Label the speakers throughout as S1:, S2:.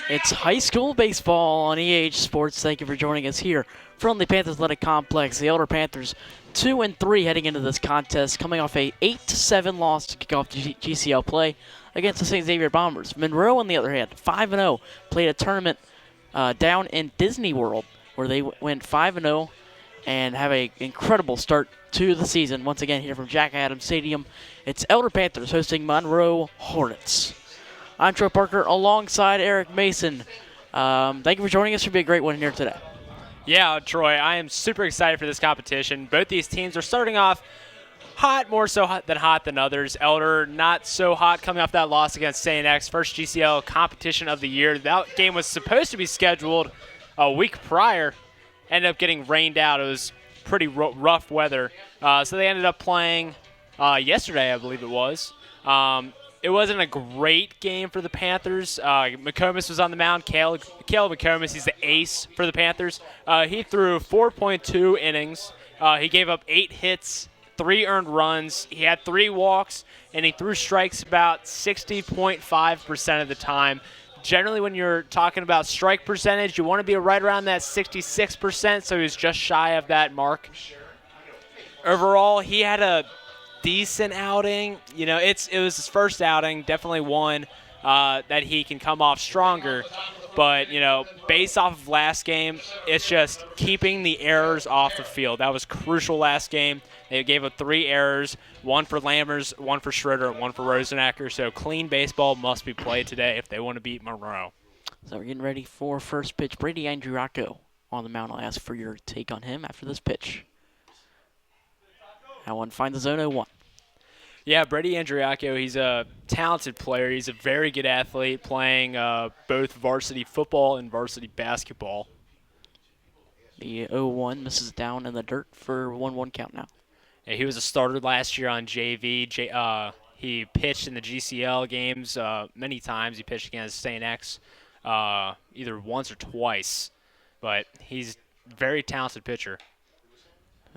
S1: It's high school baseball on EH Sports. Thank you for joining us here from the Panthers Athletic Complex. The Elder Panthers 2-3 heading into this contest, coming off a 8-7 loss to kick off GCL play against the St. Xavier Bombers. Monroe, on the other hand, 5-0, played a tournament down in Disney World where they went 5-0 and have an incredible start to the season. Once again, here from Jack Adams Stadium, it's Elder Panthers hosting Monroe Hornets. I'm Troy Parker alongside Eric Mason. Thank you for joining us. Should be a great one here today.
S2: Yeah, Troy, I am super excited for this competition. Both these teams are starting off hot, more so hot than others. Elder, not so hot, coming off that loss against St. X, first GCL competition of the year. That game was supposed to be scheduled a week prior, ended up getting rained out. It was pretty rough weather. So they ended up playing yesterday, I believe it was. It wasn't a great game for the Panthers. McComas was on the mound. Caleb McComas, he's the ace for the Panthers. He threw 4.2 innings. He gave up 8 hits, 3 earned runs. He had 3 walks, and he threw strikes about 60.5% of the time. Generally, when you're talking about strike percentage, you want to be right around that 66%, so he was just shy of that mark. Overall, he had a decent outing. You know, it was his first outing, definitely one that he can come off stronger. But, you know, based off of last game, it's just keeping the errors off the field. That was crucial last game. They gave up 3 errors, 1 for Lammers, 1 for Schroeder, and 1 for Rosenacker. So clean baseball must be played today if they want to beat Monroe.
S1: So we're getting ready for first pitch. Brady Andriaco on the mound. I'll ask for your take on him after this pitch. That one finds the zone 0-1.
S2: Yeah, Brady Andriaco, he's a talented player. He's a very good athlete playing both varsity football and varsity basketball.
S1: The 0-1 misses down in the dirt for 1-1 count now.
S2: Yeah, he was a starter last year on JV. He pitched in the GCL games many times. He pitched against St. X either once or twice. But he's a very talented pitcher.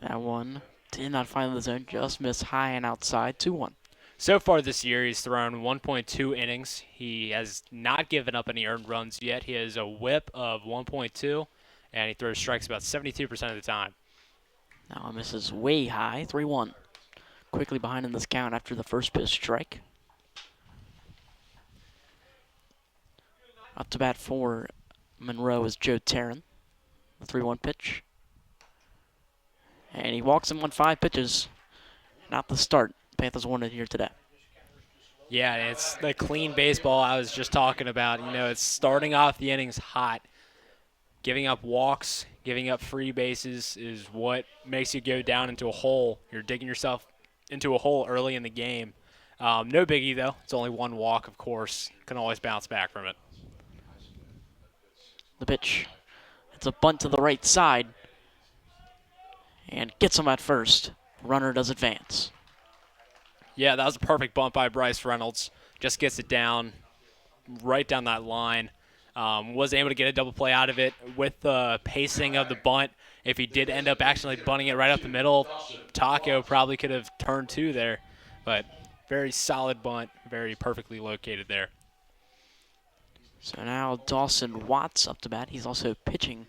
S1: That one did not find the zone, just missed high and outside, 2-1.
S2: So far this year, he's thrown 1.2 innings. He has not given up any earned runs yet. He has a whip of 1.2, and he throws strikes about 72% of the time.
S1: Now misses way high, 3-1. Quickly behind in this count after the first pitch strike. Up to bat for Monroe is Joe Taryn. The 3-1 pitch. And he walks him on 5 pitches. Not the start Panthers wanted here today.
S2: Yeah, it's the clean baseball I was just talking about. You know, it's starting off the innings hot. Giving up walks, giving up free bases is what makes you go down into a hole. You're digging yourself into a hole early in the game. No biggie, though. It's only 1 walk, of course. Can always bounce back from it.
S1: The pitch. It's a bunt to the right side. And gets him at first. Runner does advance.
S2: Yeah, that was a perfect bunt by Bryce Reynolds. Just gets it down, right down that line. Was able to get a double play out of it with the pacing of the bunt. If he did end up actually bunting it right up the middle, Taco probably could have turned 2 there. But very solid bunt, very perfectly located there.
S1: So now Dawson Watts up to bat. He's also pitching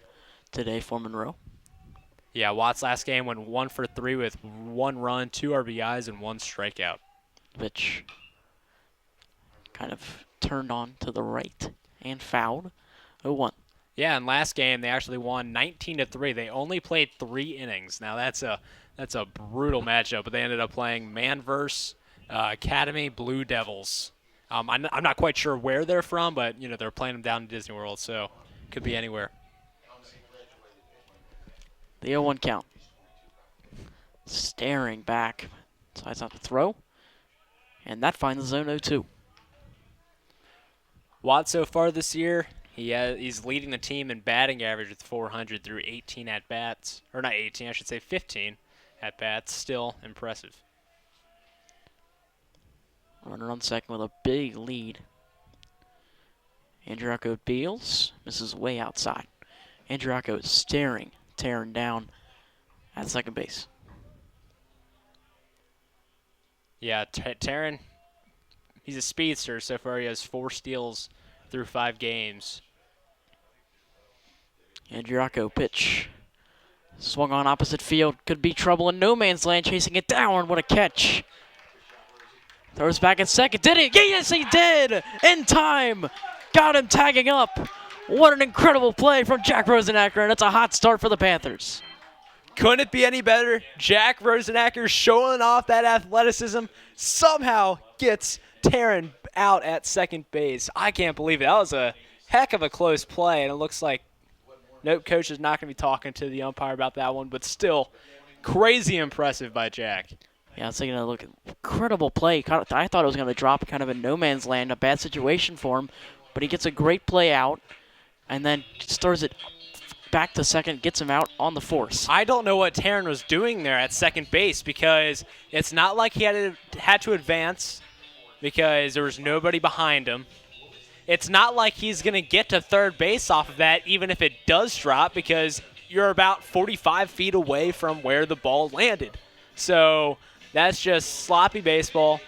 S1: today for Monroe.
S2: Yeah, Watts' last game went 1 for 3 with 1 run, 2 RBIs, and 1 strikeout.
S1: Pitch kind of turned on to the right and fouled. 0-1.
S2: Yeah, and last game they actually won 19-3. They only played 3 innings. Now that's a brutal matchup, but they ended up playing Manverse Academy Blue Devils. I'm not quite sure where they're from, but you know they're playing them down in Disney World, so could be anywhere.
S1: The 0-1 count. Staring back. Decides not to throw. And that finds the zone 0-2.
S2: Watt so far this year, he's leading the team in batting average with 400 through 18 at-bats. Or not 18, I should say 15 at-bats. Still impressive.
S1: Runner on second with a big lead. Andriaco deals. Misses way outside. Andriaco is staring Taryn down at second base.
S2: Yeah, Taryn, he's a speedster. So far he has 4 steals through 5 games.
S1: Andriaco pitch. Swung on opposite field. Could be trouble in no man's land. Chasing it down. What a catch. Throws back at second. Did it? Yes, he did! In time! Got him tagging up. What an incredible play from Jack Rosenacker, and it's a hot start for the Panthers.
S2: Couldn't it be any better? Jack Rosenacker showing off that athleticism somehow gets Taryn out at second base. I can't believe it. That was a heck of a close play, and it looks like nope, coach is not going to be talking to the umpire about that one, but still crazy impressive by Jack.
S1: Yeah, I was taking a look. Incredible play. I thought it was going to drop kind of in no man's land, a bad situation for him, but he gets a great play out and then throws it back to second, gets him out on the force.
S2: I don't know what Taryn was doing there at second base because it's not like he had to advance because there was nobody behind him. It's not like he's going to get to third base off of that even if it does drop because you're about 45 feet away from where the ball landed. So that's just sloppy baseball.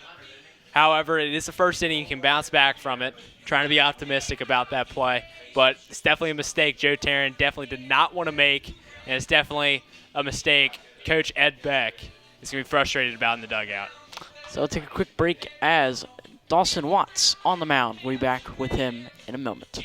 S2: However, it is the first inning. You can bounce back from it. Trying to be optimistic about that play. But it's definitely a mistake Joe Taryn definitely did not want to make. And it's definitely a mistake Coach Ed Beck is going to be frustrated about in the dugout.
S1: So we'll take a quick break as Dawson Watts on the mound. We'll be back with him in a moment.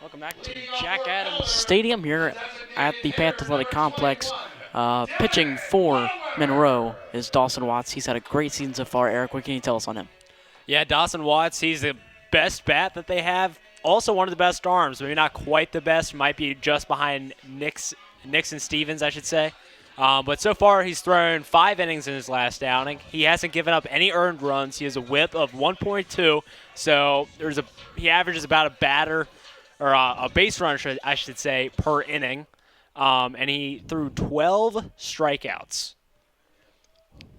S1: Welcome back to Jack Adams Stadium here at the Panthers Athletic Complex. Pitching for Monroe is Dawson Watts. He's had a great season so far. Eric, what can you tell us on him?
S2: Yeah, Dawson Watts, he's the best bat that they have. Also one of the best arms. Maybe not quite the best. Might be just behind Nixon Stevens, I should say. But so far, he's thrown 5 innings in his last outing. He hasn't given up any earned runs. He has a whip of 1.2. So he averages about a batter or a base run, I should say, per inning. And he threw 12 strikeouts.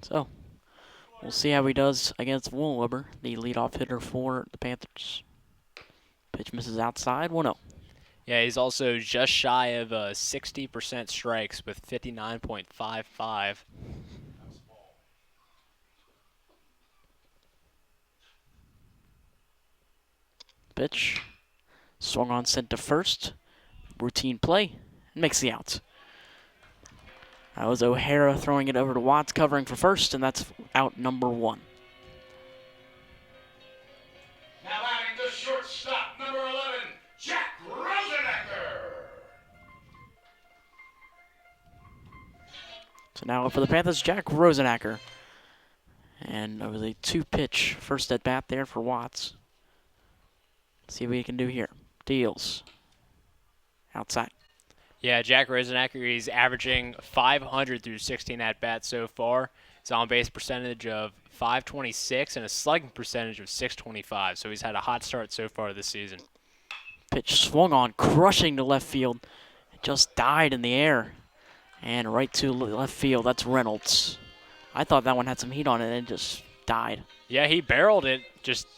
S1: So we'll see how he does against Woolweber, the leadoff hitter for the Panthers. Pitch misses outside, 1-0.
S2: Yeah, he's also just shy of 60% strikes with 59.55.
S1: Pitch. Swung on, sent to first. Routine play. And makes the out. That was O'Hara throwing it over to Watts, covering for first, and that's out number 1.
S3: Now batting the shortstop, number 11, Jack Rosenacker.
S1: So now for the Panthers, Jack Rosenacker. And it was a 2-pitch first at bat there for Watts. Let's see what he can do here. Deals. Outside.
S2: Yeah, Jack Rosenacker, he's averaging 500 through 16 at-bats so far. His on-base percentage of .526 and a slugging percentage of .625. So he's had a hot start so far this season.
S1: Pitch swung on, crushing to left field. It just died in the air. And right to left field, that's Reynolds. I thought that one had some heat on it, and it just died.
S2: Yeah, he barreled it, just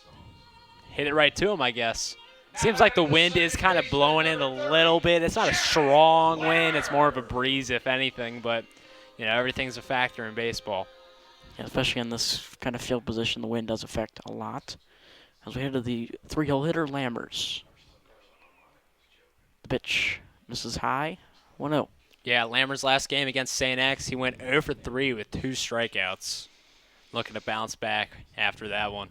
S2: hit it right to him, I guess. Seems like the wind is kind of blowing in a little bit. It's not a strong wind. It's more of a breeze, if anything. But, you know, everything's a factor in baseball.
S1: Yeah, especially in this kind of field position, the wind does affect a lot. As we head to the 3-hole hitter, Lammers. The pitch misses high. 1-0.
S2: Yeah, Lammer's last game against St. X, he went 0 for 3 with 2 strikeouts. Looking to bounce back after that one.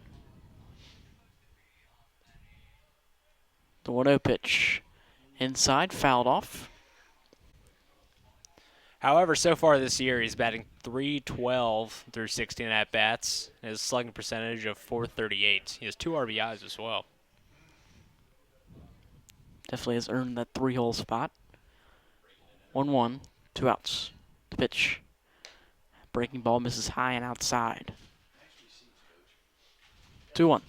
S1: The 1-0 pitch. Inside, fouled off.
S2: However, so far this year, he's batting .312 through 16 at-bats. His slugging percentage of .438. He has 2 RBIs as well.
S1: Definitely has earned that 3-hole spot. 1-1, 2 outs. The pitch. Breaking ball misses high and outside. 2-1.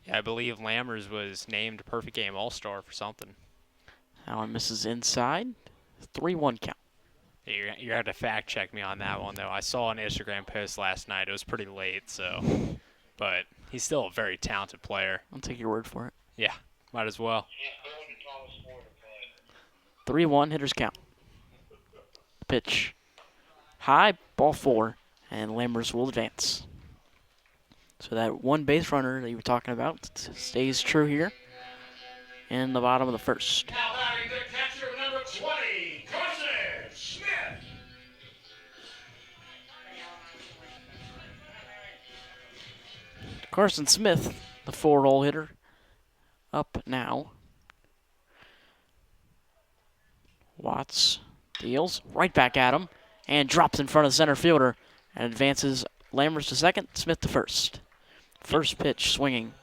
S2: Yeah, I believe Lammers was named Perfect Game All-Star for something.
S1: That one misses inside. 3-1 count.
S2: You're going to have to fact check me on that one, though. I saw an Instagram post last night. It was pretty late, so. But he's still a very talented player.
S1: I'll take your word for it.
S2: Yeah, might as well.
S1: 3-1, hitters count. Pitch. High, ball 4, and Lammers will advance. So that one base runner that you were talking about stays true here in the bottom of the first.
S3: Now batting the catcher, number 20, Carson Smith.
S1: Carson Smith, the 4-hole hitter, up now. Watts deals right back at him and drops in front of the center fielder and advances Lammers to second, Smith to first. First pitch swinging.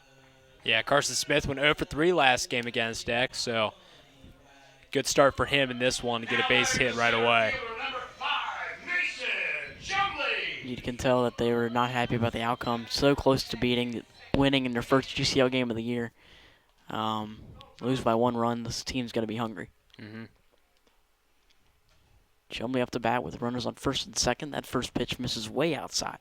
S2: Yeah, Carson Smith went 0 for 3 last game against X, so good start for him in this one to get a base hit right away.
S3: Number 5, Mason Chumley.
S1: You can tell that they were not happy about the outcome. So close to winning in their first GCL game of the year. Lose by 1 run, this team's going to be hungry.
S2: Mm-hmm.
S1: Chumley up to bat with runners on first and second. That first pitch misses way outside.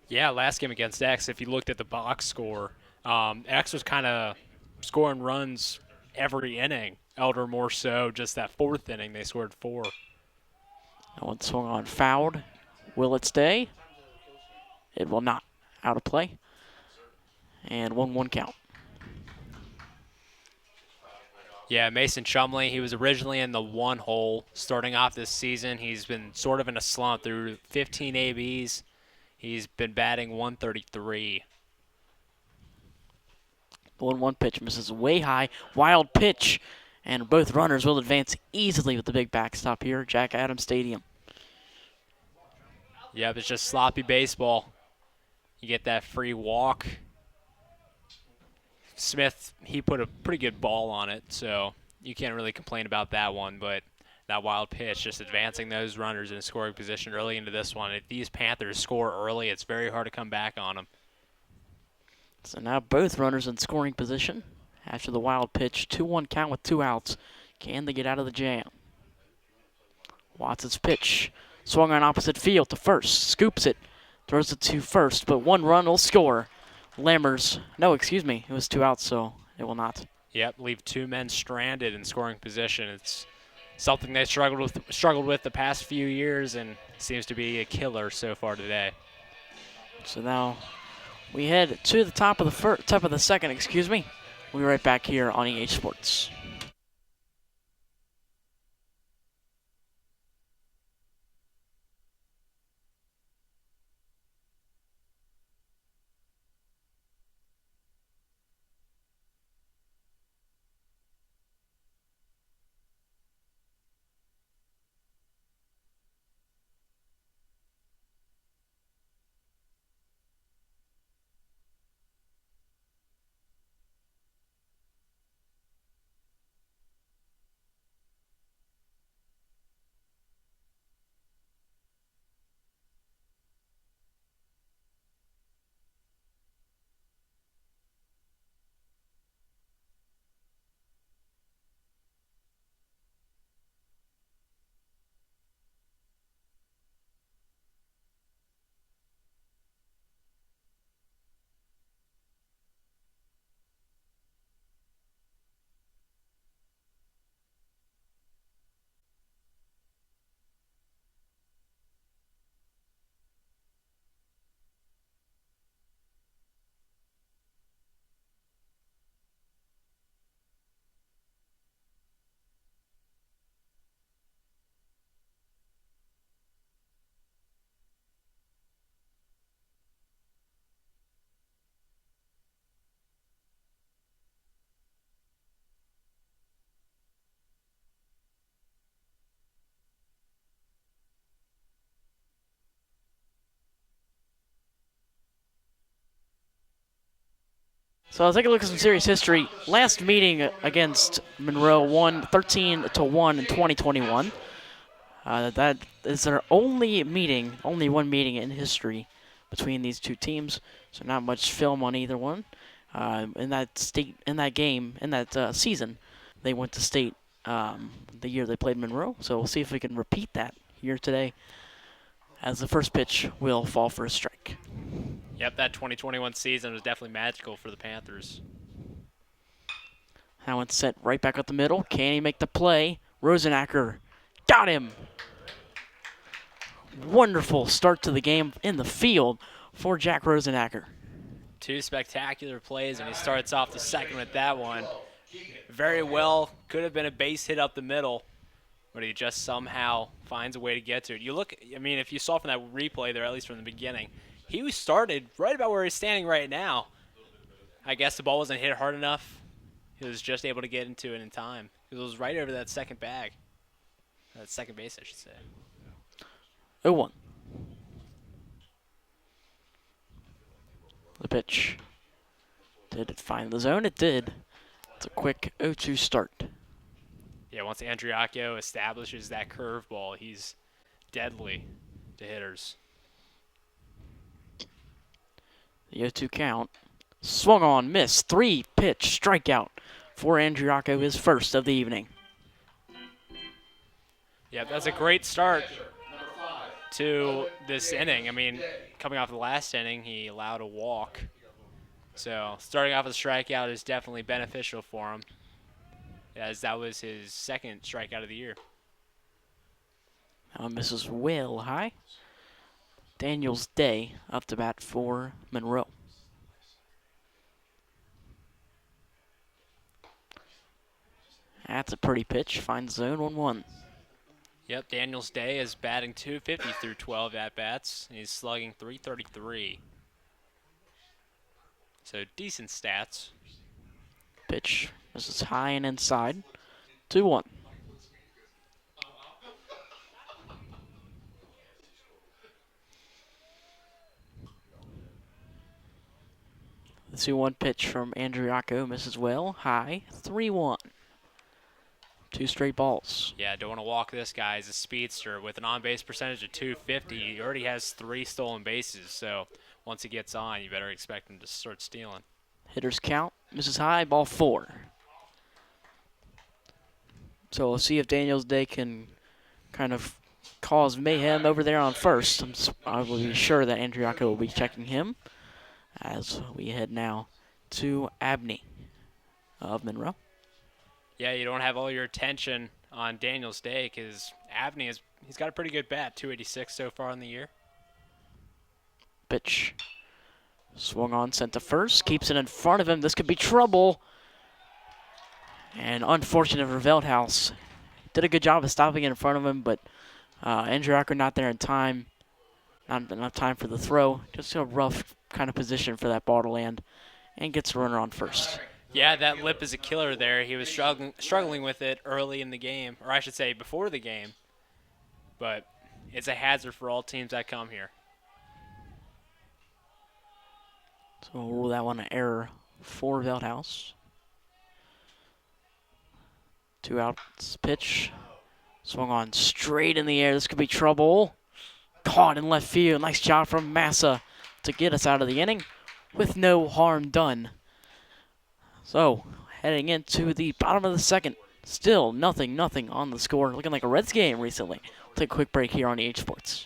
S2: Yeah, last game against X, if you looked at the box score, X was kind of scoring runs every inning. Elder more so, just that 4th inning, they scored 4.
S1: That one swung on, fouled. Will it stay? It will not. Out of play. And 1-1 count.
S2: Yeah, Mason Chumley, he was originally in the 1 hole starting off this season. He's been sort of in a slump through 15 ABs. He's been batting .133.
S1: 1-1 pitch misses way high. Wild pitch. And both runners will advance easily with the big backstop here, Jack Adams Stadium.
S2: Yep, it's just sloppy baseball. You get that free walk. Smith, he put a pretty good ball on it, so you can't really complain about that one, but that wild pitch, just advancing those runners in scoring position early into this one. If these Panthers score early, it's very hard to come back on them.
S1: So now both runners in scoring position. After the wild pitch, 2-1 count with 2 outs. Can they get out of the jam? Watson's pitch. Swung on opposite field to first. Scoops it. Throws it to first, but 1 run will score. Lammers. No, excuse me. It was 2 outs, so it will not.
S2: Yep, leave 2 men stranded in scoring position. It's something they struggled with the past few years, and seems to be a killer so far today.
S1: So now we head to the top of the second, excuse me. We'll be right back here on EH Sports. So I'll take a look at some serious history. Last meeting against Monroe won 13-1 in 2021. That is their only one meeting in history between these two teams. So not much film on either one. In that season, they went to state the year they played Monroe. So we'll see if we can repeat that here today, as the first pitch will fall for a strike.
S2: Yep, that 2021 season was definitely magical for the Panthers.
S1: That one's sent right back up the middle. Can he make the play? Rosenacker got him. Wonderful start to the game in the field for Jack Rosenacker.
S2: Two spectacular plays, and he starts off the second with that one. Very well, could have been a base hit up the middle, but he just somehow finds a way to get to it. You look, I mean, if you saw from that replay there, at least from the beginning, he started right about where he's standing right now. I guess the ball wasn't hit hard enough. He was just able to get into it in time. It was right over that second bag. That second base, I should say.
S1: 0-1. The pitch. Did it find the zone? It did. It's a quick 0-2 start.
S2: Yeah, once Andriacchio establishes that curveball, he's deadly to hitters.
S1: The 0-2 count. Swung on, missed. 3-pitch strikeout for Andriacchio, his first of the evening.
S2: Yeah, that's a great start to this inning. I mean, coming off the last inning, he allowed a walk. So starting off with a strikeout is definitely beneficial for him, as that was his second strikeout of the year.
S1: Now misses well high. Daniels Day up to bat for Monroe. That's a pretty pitch. Finds zone 1-1.
S2: Yep, Daniels Day is batting .250 through 12 at-bats. He's slugging .333. So decent stats.
S1: Pitch. This is high and inside. 2-1. The 2-1 pitch from Andriacchio misses well. High. 3-1. 2 straight balls.
S2: Yeah, don't want to walk this guy. He's a speedster with an on-base percentage of .250. He already has 3 stolen bases, so once he gets on, you better expect him to start stealing.
S1: Hitters count. Misses high. Ball 4. So we'll see if Daniels Day can kind of cause mayhem over there on first. I will be sure that Andriacchio will be checking him as we head now to Abney of Monroe.
S2: Yeah, you don't have all your attention on Daniels Day because Abney he's got a pretty good bat, .286 so far in the year.
S1: Pitch. Swung on, sent to first. Keeps it in front of him. This could be trouble. And unfortunate for Veldhouse. Did a good job of stopping it in front of him, but Andriacchio not there in time. Not enough time for the throw. Just a rough kind of position for that ball to land. And gets a runner on first.
S2: Yeah, that lip is a killer there. He was struggling with it early in the game, or I should say before the game. But it's a hazard for all teams that come here.
S1: So we'll rule that one an error for Veldhouse. 2 outs pitch. Swung on straight in the air. This could be trouble. Caught in left field. Nice job from Massa to get us out of the inning with no harm done. So, heading into the bottom of the second. Still nothing on the score. Looking like a Reds game recently. We'll take a quick break here on EH Sports.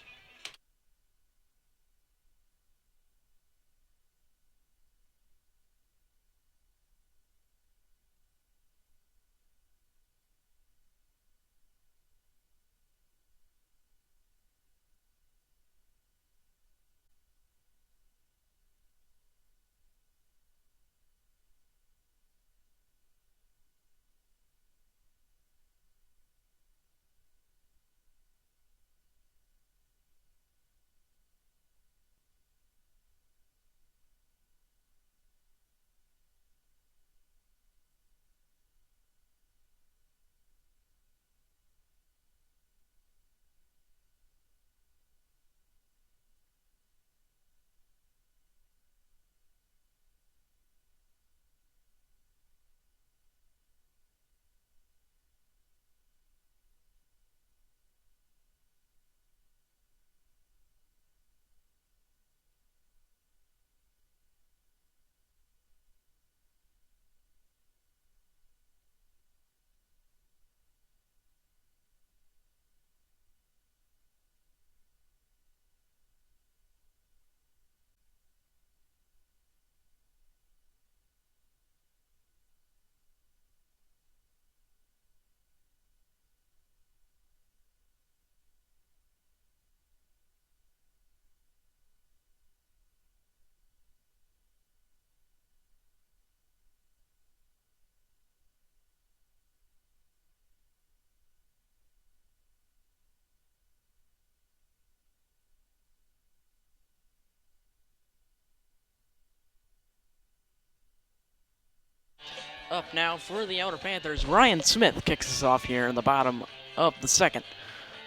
S1: Up now for the Elder Panthers. Ryan Smith kicks us off here in the bottom of the second.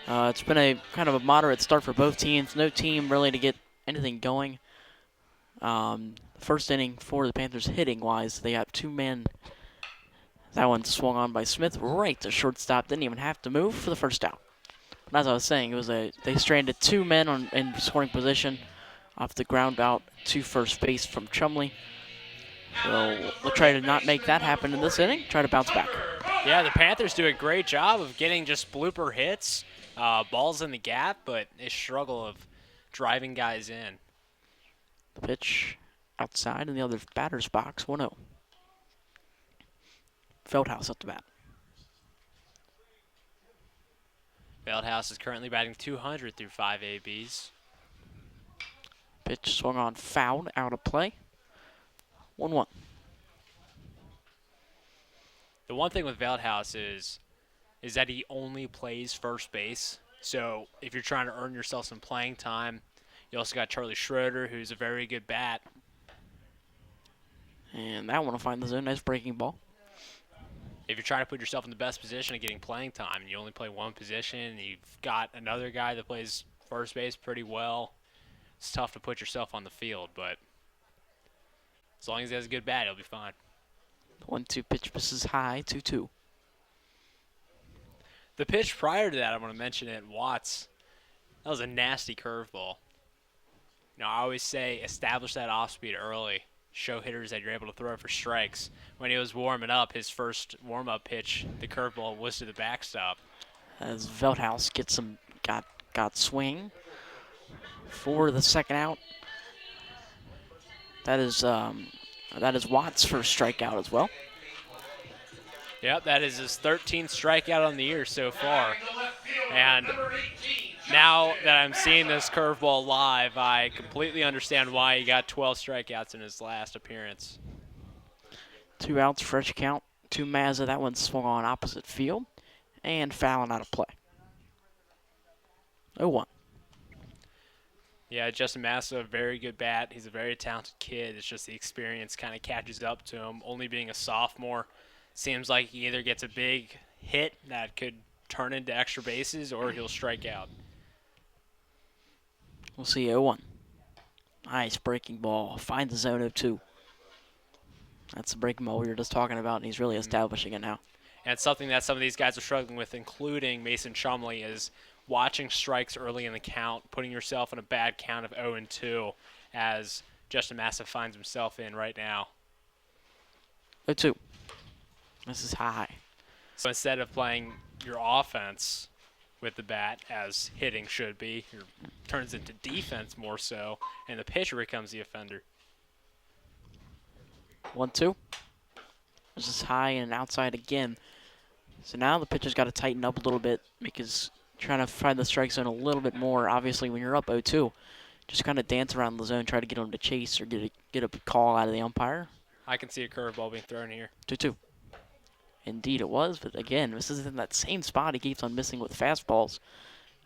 S1: It's been a kind of a moderate start for both teams. No team really to get anything going. First inning for the Panthers hitting-wise, they got 2 men. That one swung on by Smith right to shortstop. Didn't even have to move for the first out. But as I was saying, they stranded 2 men in scoring position off the ground out to first base from Chumley. So we'll try to not make that happen in this inning. Try to bounce back.
S2: Yeah, the Panthers do a great job of getting just blooper hits, balls in the gap, but they struggle of driving guys in.
S1: The pitch outside in the other batter's box, 1-0. Feldhaus up to bat.
S2: Feldhaus is currently batting .200 through 5 ABs.
S1: Pitch swung on, fouled, out of play. 1-1.
S2: The one thing with Feldhaus is that he only plays first base. So if you're trying to earn yourself some playing time, you also got Charlie Schroeder, who's a very good bat.
S1: And that one will find the zone. Nice breaking ball.
S2: If you're trying to put yourself in the best position of getting playing time, and you only play one position, and you've got another guy that plays first base pretty well, it's tough to put yourself on the field. But as long as he has a good bat, he'll be fine.
S1: 1-2 pitch misses high, 2-2.
S2: The pitch prior to that, I want to mention it, Watts. That was a nasty curveball. I always say establish that off speed early. Show hitters that you're able to throw for strikes. When he was warming up, his first warm-up pitch, the curveball was to the backstop.
S1: As Feldhaus gets some got swing for the second out. That is Watts' first strikeout as well.
S2: Yep, that is his 13th strikeout on the year so far. And now that I'm seeing this curveball live, I completely understand why he got 12 strikeouts in his last appearance.
S1: 2 outs, fresh count to Mazza. That one swung on opposite field and fouling out of play. 0-1.
S2: Yeah, Justin Massa, very good bat. He's a very talented kid. It's just the experience kind of catches up to him. Only being a sophomore, seems like he either gets a big hit that could turn into extra bases or he'll strike out.
S1: We'll see 0-1. Nice breaking ball. Finds the zone 0-2. That's the breaking ball we were just talking about, and he's really establishing it now.
S2: And it's something that some of these guys are struggling with, including Mason Chumley, is watching strikes early in the count, putting yourself in a bad count of 0-2, as Justin Massa finds himself in right now.
S1: 0-2. This is high.
S2: So instead of playing your offense with the bat, as hitting should be, it turns into defense more so, and the pitcher becomes the offender.
S1: 1-2. This is high and outside again. So now the pitcher's got to tighten up a little bit because trying to find the strike zone a little bit more. Obviously, when you're up 0-2, just kind of dance around the zone, try to get him to chase or get a call out of the umpire.
S2: I can see a curveball being thrown here.
S1: 2-2. Indeed it was, but again, this is in that same spot he keeps on missing with fastballs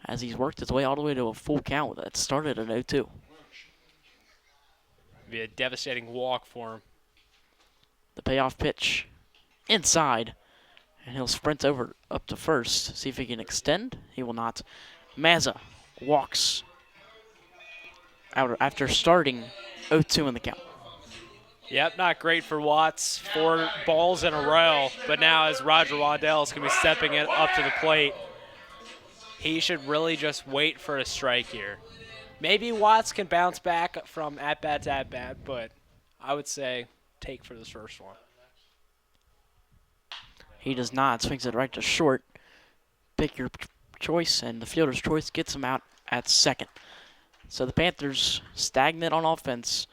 S1: as he's worked his way all the way to a full count that started at 0-2.
S2: It'd be a devastating walk for him.
S1: The payoff pitch inside, and he'll sprint over up to first, see if he can extend. He will not. Mazza walks out after starting 0-2 in the count.
S2: Yep, not great for Watts. 4 balls in a row, but now as Roger Waddell is going to be stepping it up to the plate, he should really just wait for a strike here. Maybe Watts can bounce back from at-bat to at-bat, but I would say take for this first one.
S1: He does not. Swings it right to short. Pick your choice, and the fielder's choice gets him out at second. So the Panthers stagnant on offense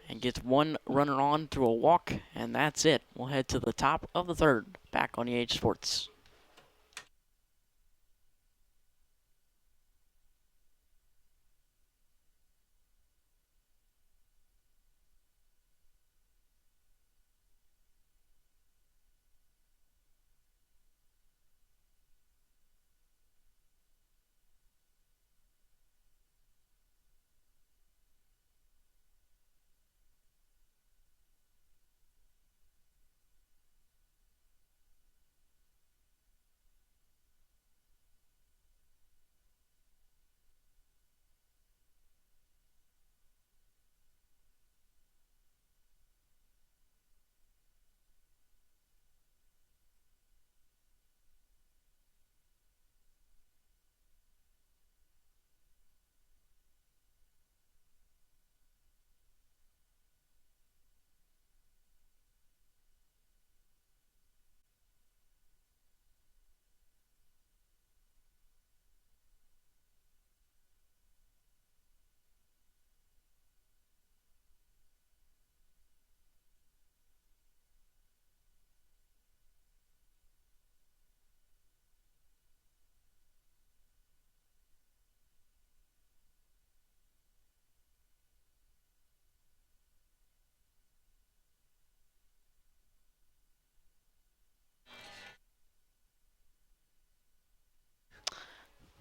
S1: and gets 1 runner on through a walk, and that's it. We'll head to the top of the third, back on EH Sports.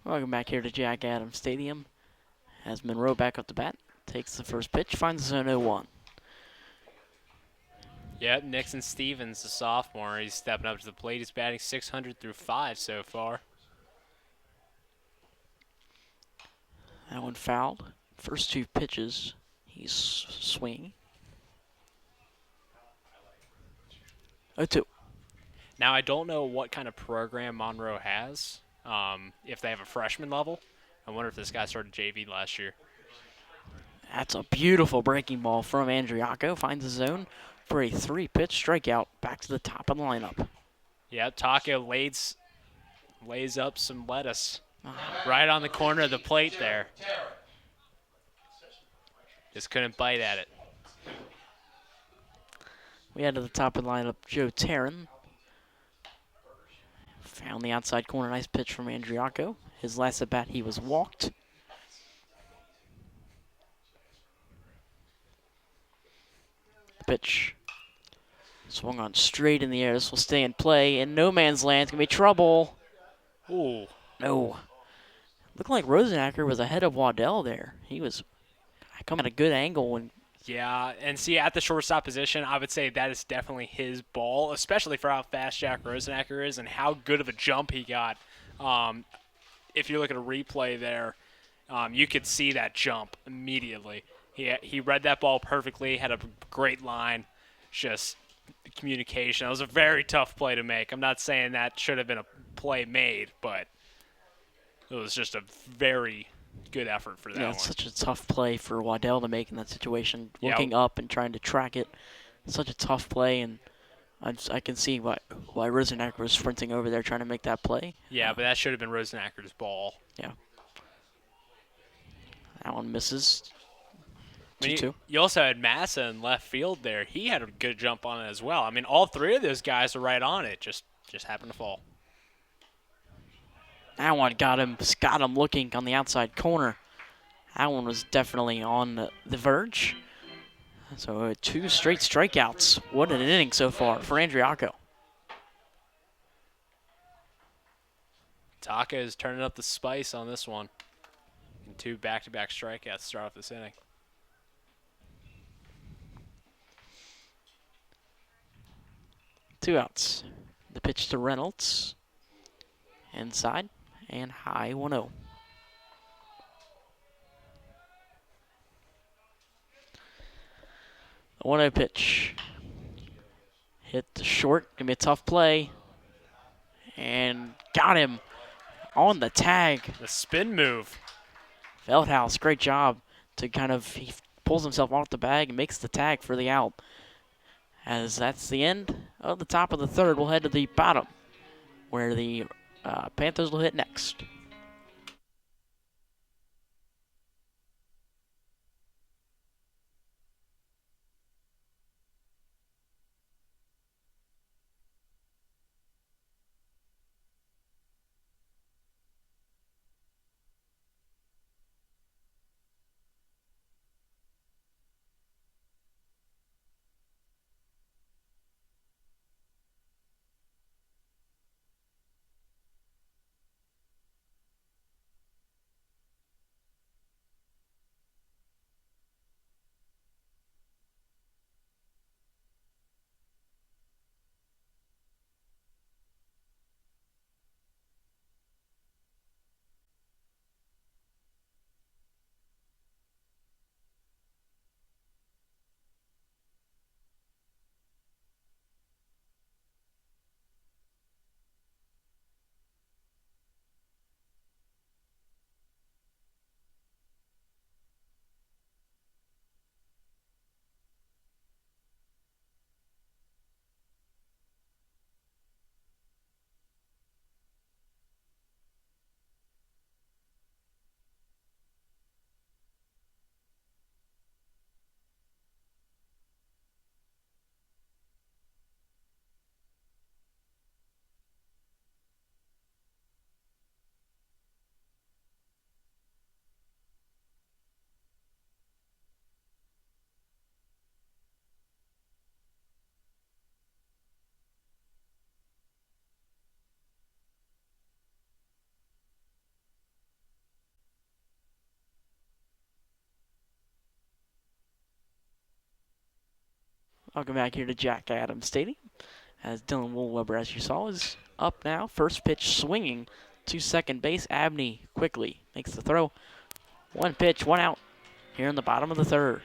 S1: Welcome back here to Jack Adams Stadium. As Monroe back up the bat, takes the first pitch, finds the zone 0-1.
S2: Yep, Nixon Stevens, the sophomore. He's stepping up to the plate. He's batting 600 through 5 so far.
S1: That one fouled. First two pitches, he's swinging. 0-2.
S2: Now, I don't know what kind of program Monroe has, if they have a freshman level. I wonder if this guy started JV last year.
S1: That's a beautiful breaking ball from Andriaco. Finds the zone for a 3-pitch strikeout. Back to the top of the lineup.
S2: Yep, Taco lays up some lettuce right on the corner of the plate there. Just couldn't bite at it.
S1: We head to the top of the lineup, Joe Taryn. Found the outside corner. Nice pitch from Andriaco. His last at bat, he was walked. Pitch. Swung on straight in the air. This will stay in play. In no man's land. It's going to be trouble.
S2: Ooh.
S1: No. Looked like Rosenacker was ahead of Waddell there. He was coming at a good angle. And
S2: Yeah, and see, at the shortstop position, I would say that is definitely his ball, especially for how fast Jack Rosenacker is and how good of a jump he got. If you look at a replay there, you could see that jump immediately. He read that ball perfectly, had a great line, just communication. It was a very tough play to make. I'm not saying that should have been a play made, but it was just a very good effort for that one.
S1: it's such a tough play for Waddell to make in that situation.
S2: Yeah.
S1: Looking up and trying to track it. Such a tough play, and I can see why Rosenacker was sprinting over there trying to make that play.
S2: Yeah, but that should have been Rosenacker's ball.
S1: Yeah. That one misses.
S2: I mean,
S1: 2-2.
S2: you also had Massa in left field there. He had a good jump on it as well. I mean, all three of those guys were right on it. Just happened to fall.
S1: That one got him looking on the outside corner. That one was definitely on the verge. So 2 straight strikeouts. What an inning so far for Andriaco.
S2: Taka is turning up the spice on this one. And 2 back-to-back strikeouts to start off this inning.
S1: Two outs. The pitch to Reynolds. Inside and high 1-0. The 1-0 pitch. Hit the short. Gonna be a tough play. And got him on the tag.
S2: The spin move.
S1: Feldhaus, great job to he pulls himself off the bag and makes the tag for the out. As that's the end of the top of the third, we'll head to the bottom where the Panthers will hit next. Welcome back here to Jack Adams Stadium. As Dylan Woolweber, as you saw, is up now. First pitch swinging to second base. Abney quickly makes the throw. One pitch, one out here in the bottom of the third.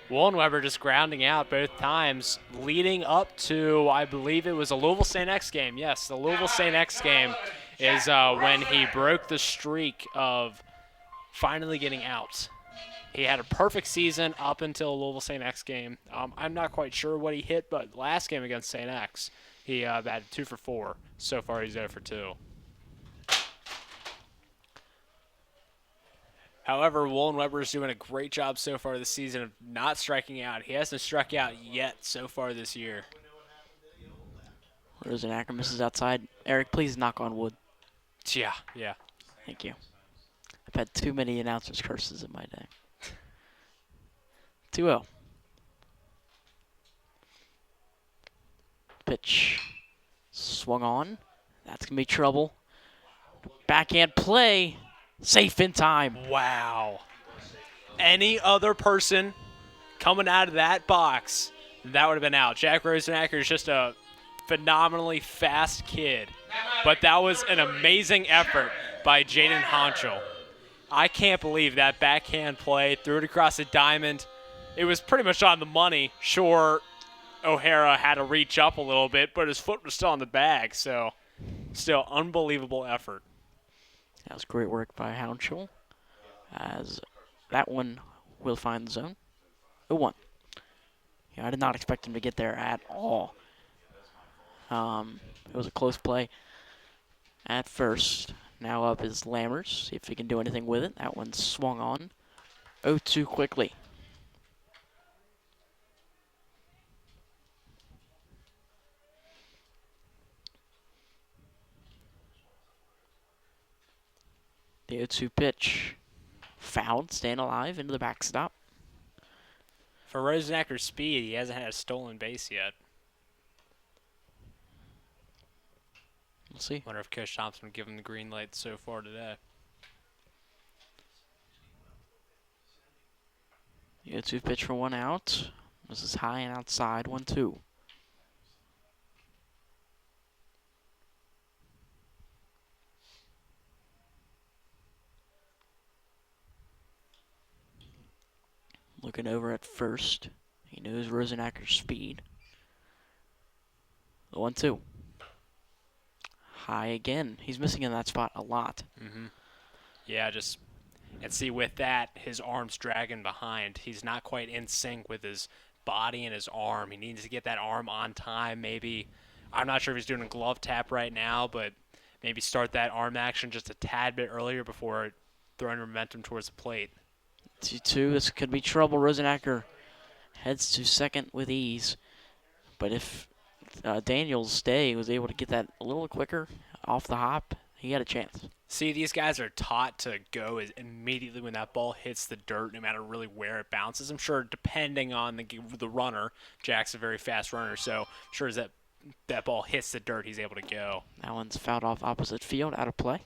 S2: Wollenweber just grounding out both times, leading up to, I believe it was a Louisville St. X game. Yes, the Louisville St. X game is when he broke the streak of finally getting out. He had a perfect season up until Louisville St. X game. I'm not quite sure what he hit, but last game against St. X, he batted 2 for 4. So far, he's 0 for 2. However, Wollenweber is doing a great job so far this season of not striking out. He hasn't struck out yet so far this year.
S1: Rosenacker misses outside. Eric, please knock on wood.
S2: Yeah.
S1: Thank you. I've had too many announcers' curses in my day. 2-0. Pitch swung on. That's going to be trouble. Backhand play. Safe in time.
S2: Wow. Any other person coming out of that box, that would have been out. Jack Rosenacker is just a phenomenally fast kid, but that was an amazing effort by Jaden Honchel. I can't believe that backhand play, threw it across the diamond. It was pretty much on the money. Sure, O'Hara had to reach up a little bit, but his foot was still on the bag, so still unbelievable effort.
S1: That was great work by Hounshell, as that one will find the zone. 0-1. Yeah, I did not expect him to get there at all. It was a close play at first. Now up is Lammers. See if he can do anything with it. That one swung on. 0-2 quickly. The 0-2 pitch. Fouled, staying alive into the backstop.
S2: For Rosenacker's speed, he hasn't had a stolen base yet.
S1: We'll see.
S2: Wonder if Coach Thompson would give him the green light so far today.
S1: The 0-2 pitch for one out. This is high and outside. 1-2. Looking over at first. He knows Rosenacker's speed. The 1-2. High again. He's missing in that spot a lot.
S2: Yeah, and see with that, his arm's dragging behind. He's not quite in sync with his body and his arm. He needs to get that arm on time. Maybe, I'm not sure if he's doing a glove tap right now, but maybe start that arm action just a tad bit earlier before throwing momentum towards the plate.
S1: 2-2. This could be trouble. Rosenacker heads to second with ease. But if Daniels Day was able to get that a little quicker off the hop, he had a chance.
S2: See, these guys are taught to go immediately when that ball hits the dirt, no matter really where it bounces. I'm sure depending on the runner, Jack's a very fast runner, so I'm sure as that ball hits the dirt, he's able to go.
S1: That one's fouled off opposite field, out of play.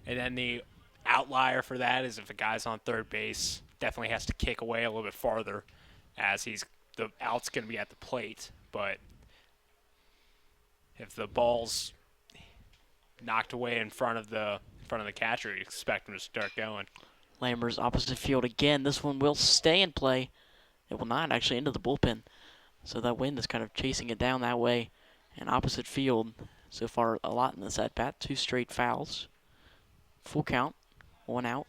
S2: And then the outlier for that is if a guy's on third base, definitely has to kick away a little bit farther, as the out's going to be at the plate. But if the ball's knocked away in front of the catcher, you expect him to start going.
S1: Lammers opposite field again. This one will stay in play. It will not actually into the bullpen. So that wind is kind of chasing it down that way. And opposite field, so far a lot in this at-bat. 2 straight fouls. Full count. 1 out.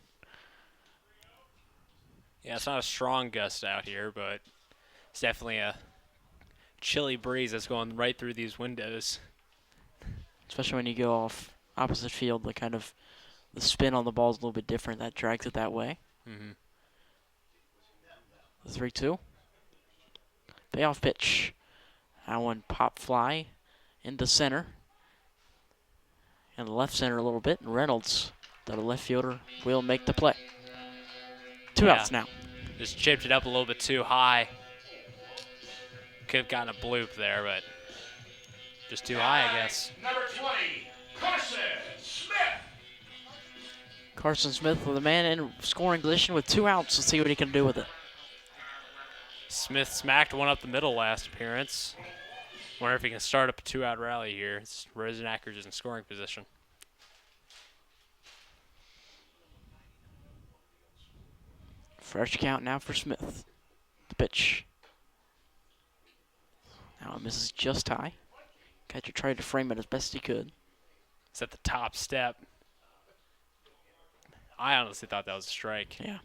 S2: Yeah, it's not a strong gust out here, but it's definitely a chilly breeze that's going right through these windows.
S1: Especially when you go off opposite field, the spin on the ball is a little bit different. That drags it that way. 3-2. Payoff pitch. That one pop fly into center. And the left center a little bit. And Reynolds, the left fielder, will make the play. 2 outs now.
S2: Just chipped it up a little bit too high. Could have gotten a bloop there, but just too high, I guess.
S3: Number 20, Carson Smith.
S1: Carson Smith with a man in scoring position with 2 outs. Let's see what he can do with it.
S2: Smith smacked one up the middle last appearance. Wonder if he can start up a 2-out rally here. It's Rosenacker is in scoring position.
S1: Fresh count now for Smith. The pitch. Now it misses just high. Catcher tried to frame it as best he could.
S2: It's at the top step. I honestly thought that was a strike.
S1: Yeah.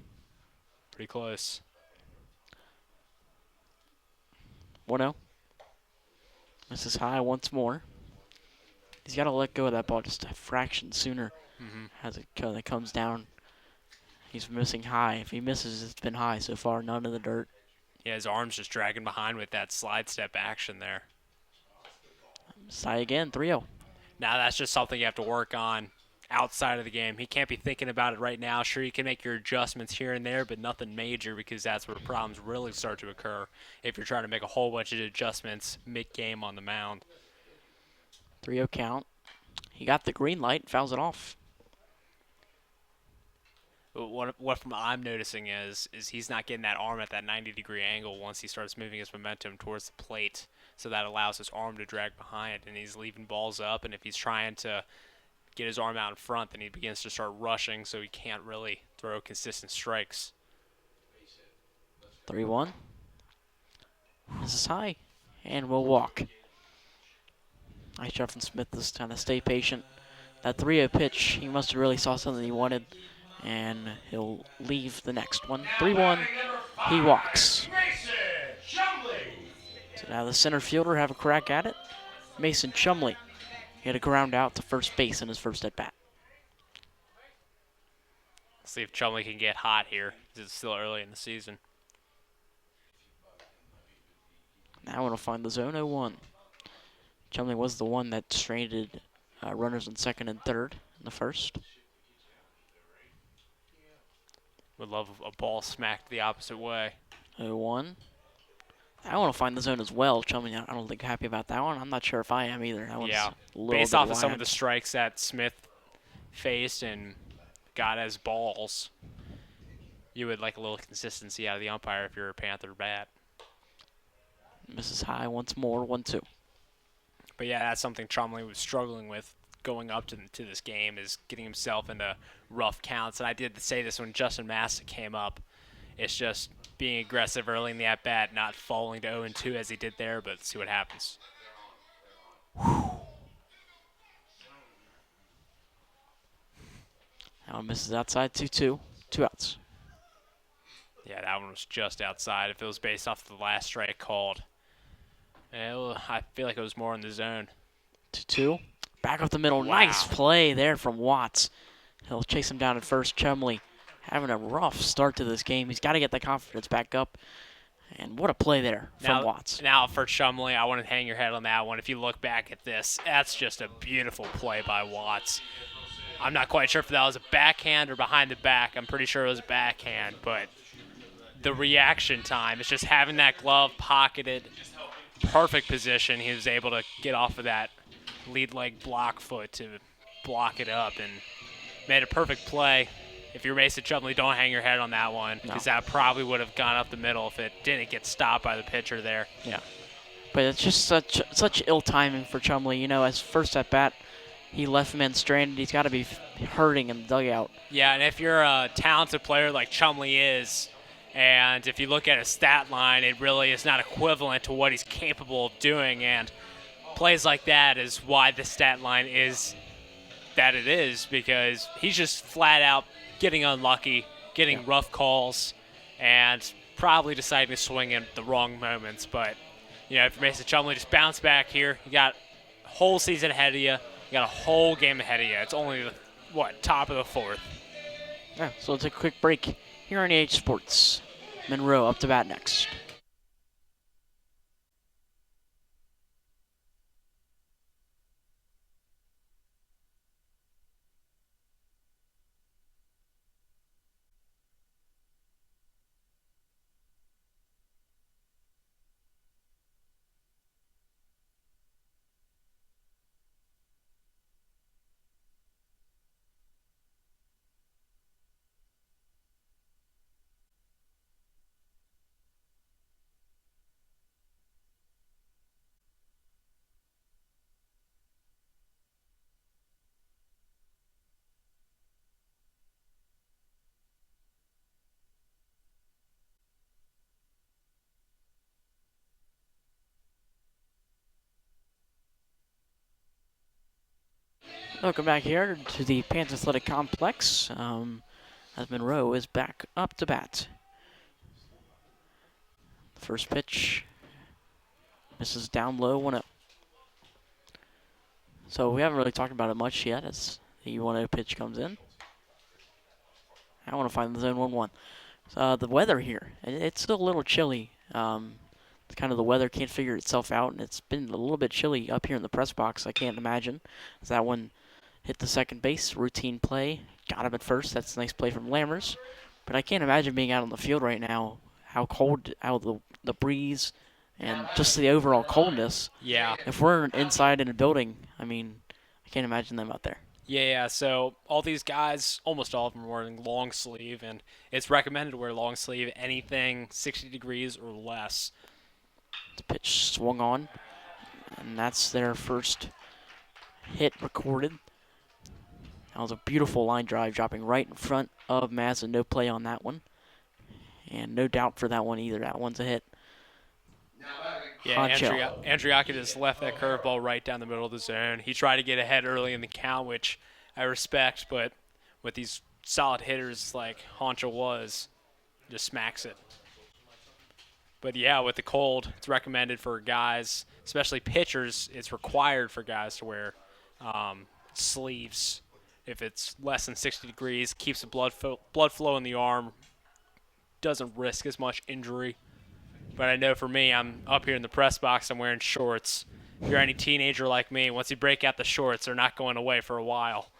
S2: Pretty close.
S1: 1-0. Misses high once more. He's got to let go of that ball just a fraction sooner as it kind of comes down. He's missing high. If he misses, it's been high so far, none in the dirt.
S2: Yeah, his arm's just dragging behind with that slide step action there.
S1: High again, 3-0.
S2: Now that's just something you have to work on outside of the game. He can't be thinking about it right now. Sure, you can make your adjustments here and there, but nothing major because that's where problems really start to occur if you're trying to make a whole bunch of adjustments mid-game on the mound.
S1: 3-0 count. He got the green light, fouls it off.
S2: What I'm noticing is he's not getting that arm at that 90-degree angle once he starts moving his momentum towards the plate. So that allows his arm to drag behind, and he's leaving balls up. And if he's trying to get his arm out in front, then he begins to start rushing, so he can't really throw consistent strikes.
S1: 3-1. This is high, and we'll walk. Nice job from Smith this time to stay patient. That 3-0 pitch, he must have really saw something he wanted, and he'll leave the next one. 3-1, he walks. So now the center fielder have a crack at it. Mason Chumley. He had a ground out to first base in his first at bat.
S2: See if Chumley can get hot here. It's still early in the season.
S1: Now we'll find the zone 0-1. Chumley was the one that stranded runners in second and third in the first.
S2: Would love a ball smacked the opposite way.
S1: 0-1. I want to find the zone as well. Chumley, I don't think happy about that one. I'm not sure if I am either. That one's
S2: Yeah,
S1: a little
S2: based
S1: bit
S2: off of some of
S1: wide.
S2: the strikes that Smith faced and got as balls, you would like a little consistency out of the umpire if you're a Panther bat.
S1: Misses high once more, 1-2.
S2: But yeah, that's something Chumley was struggling with going up to this game, is getting himself into rough counts. And I did say this when Justin Massa came up. It's just being aggressive early in the at-bat, not falling to 0-2 as he did there, but let's see what happens.
S1: Now it misses outside, 2-2. 2 outs.
S2: Yeah, that one was just outside. If it was based off the last strike called, I feel like it was more in the zone.
S1: 2-2. Back up the middle.
S2: Wow.
S1: Nice play there from Watts. He'll chase him down at first. Chumley having a rough start to this game. He's got to get the confidence back up. And what a play there from Watts.
S2: Now for Chumley, I want to hang your head on that one. If you look back at this, that's just a beautiful play by Watts. I'm not quite sure if that was a backhand or behind the back. I'm pretty sure it was a backhand, but the reaction time is just having that glove pocketed, perfect position. He was able to get off of that lead leg block foot to block it up and made a perfect play. If you're Mason Chumley, don't hang your head on that one because that probably would have gone up the middle if it didn't get stopped by the pitcher there.
S1: Yeah. But it's just such ill timing for Chumley. You know, as first at bat, he left men stranded. He's got to be hurting in the dugout.
S2: Yeah, and if you're a talented player like Chumley is, and if you look at his stat line, it really is not equivalent to what he's capable of doing. And plays like that is why the stat line is that it is, because he's just flat out getting unlucky, getting rough calls, and probably deciding to swing in the wrong moments. But, you know, if you're Mason Chumley, just bounce back here. You got a whole season ahead of you. You got a whole game ahead of you. It's only, top of the fourth.
S1: Yeah, so we'll take a quick break here on EH Sports. Monroe up to bat next. Welcome back here to the Panthers Athletic Complex. As Monroe is back up to bat. First pitch misses down low, 1-0. So we haven't really talked about it much yet as the 1-0 pitch comes in. I want to find the zone 1-1. The weather here, it's still a little chilly. It's kind of the weather can't figure itself out, and it's been a little bit chilly up here in the press box. I can't imagine. As that one hit the second base, routine play, got him at first. That's a nice play from Lammers. But I can't imagine being out on the field right now, how cold, how the breeze, and just the overall coldness.
S2: Yeah.
S1: If we're inside in a building, I mean, I can't imagine them out there.
S2: Yeah, so all these guys, almost all of them are wearing long sleeve, and it's recommended to wear long sleeve anything 60 degrees or less.
S1: The pitch swung on, and that's their first hit recorded. That was a beautiful line drive, dropping right in front of Madsen. No play on that one, and no doubt for that one either. That one's a hit.
S2: Yeah,
S1: Honcho.
S2: Andriaka just left that curveball right down the middle of the zone. He tried to get ahead early in the count, which I respect, but with these solid hitters like Honcho was, just smacks it. But yeah, with the cold, it's recommended for guys, especially pitchers, it's required for guys to wear sleeves. If it's less than 60 degrees, keeps the blood flow in the arm, doesn't risk as much injury. But I know for me, I'm up here in the press box, I'm wearing shorts. If you're any teenager like me, once you break out the shorts, they're not going away for a while.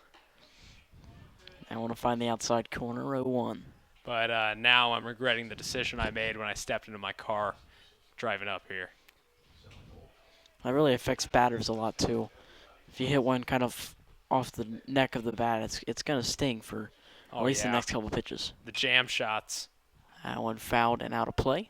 S1: I want to find the outside corner, 0-1.
S2: But now I'm regretting the decision I made when I stepped into my car driving up here.
S1: That really affects batters a lot too. If you hit one kind of off the neck of the bat, it's going to sting for at least the next couple pitches.
S2: The jam shots.
S1: That one fouled and out of play.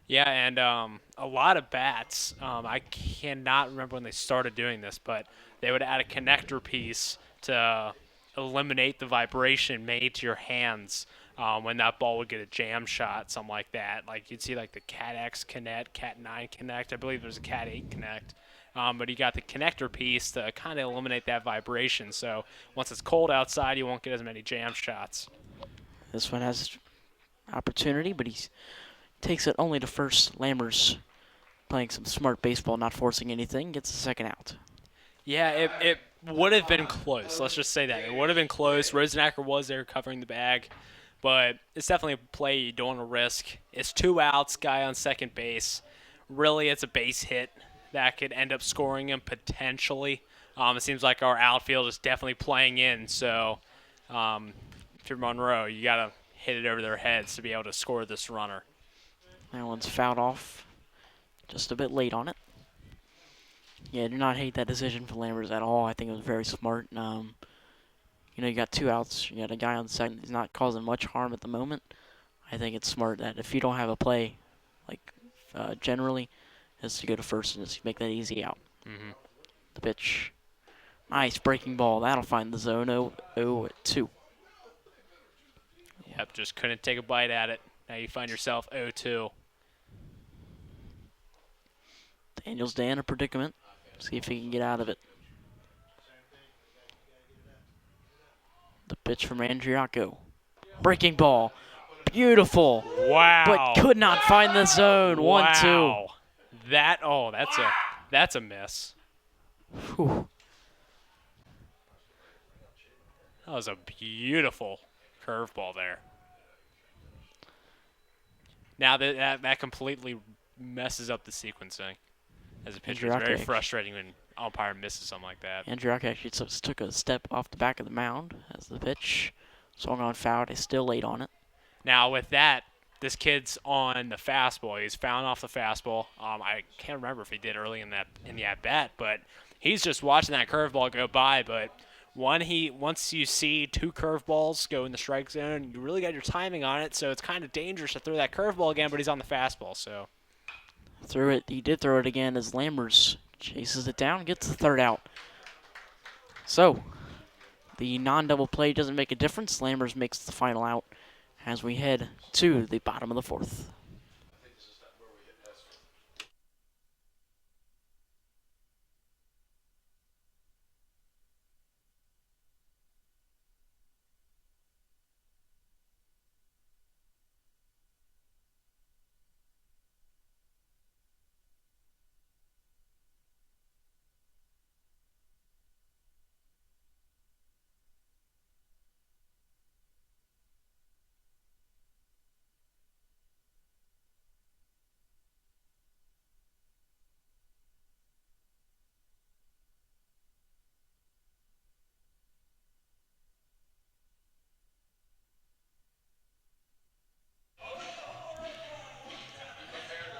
S2: Yeah, and a lot of bats, I cannot remember when they started doing this, but they would add a connector piece to eliminate the vibration made to your hands when that ball would get a jam shot, something like that. Like you'd see like the Cat X Connect, Cat 9 Connect. I believe there's a Cat 8 Connect. But you got the connector piece to kind of eliminate that vibration. So once it's cold outside, you won't get as many jam shots.
S1: This one has opportunity, but he takes it only to first. Lammers playing some smart baseball, not forcing anything, gets the second out.
S2: Yeah, it would have been close. Let's just say that. It would have been close. Rosenacker was there covering the bag. But it's definitely a play you don't want to risk. It's 2 outs, guy on second base. Really, it's a base hit that could end up scoring him potentially. It seems like our outfield is definitely playing in. So if you're Monroe, you got to hit it over their heads to be able to score this runner.
S1: That one's fouled off just a bit late on it. Yeah, I do not hate that decision for Lammers at all. I think it was very smart. You got 2 outs. You got a guy on second. He's not causing much harm at the moment. I think it's smart that if you don't have a play, like generally, is to go to first and just make that easy out.
S2: Mm-hmm.
S1: The pitch. Nice breaking ball. That'll find the zone. 0-2.
S2: Yep, just couldn't take a bite at it. Now you find yourself 0-2.
S1: Daniel's day in a predicament. See if he can get out of it. The pitch from Andriacco. Breaking ball. Beautiful.
S2: Wow.
S1: But could not find the zone. 1-2.
S2: Wow. That's a miss.
S1: Whew.
S2: That was a beautiful curveball there. Now that completely messes up the sequencing. As a pitcher, it's very frustrating when umpire misses something like that.
S1: Andriacco actually just took a step off the back of the mound as the pitch swung on foul. He's still late on it.
S2: Now with that, this kid's on the fastball. He's fouling off the fastball. I can't remember if he did early in the at bat, but he's just watching that curveball go by. But once you see 2 curveballs go in the strike zone, you really got your timing on it. So it's kind of dangerous to throw that curveball again. But he's on the fastball, so.
S1: Threw it. He did throw it again as Lammers chases it down, gets the third out. So the non-double play doesn't make a difference. Lammers makes the final out as we head to the bottom of the 4th.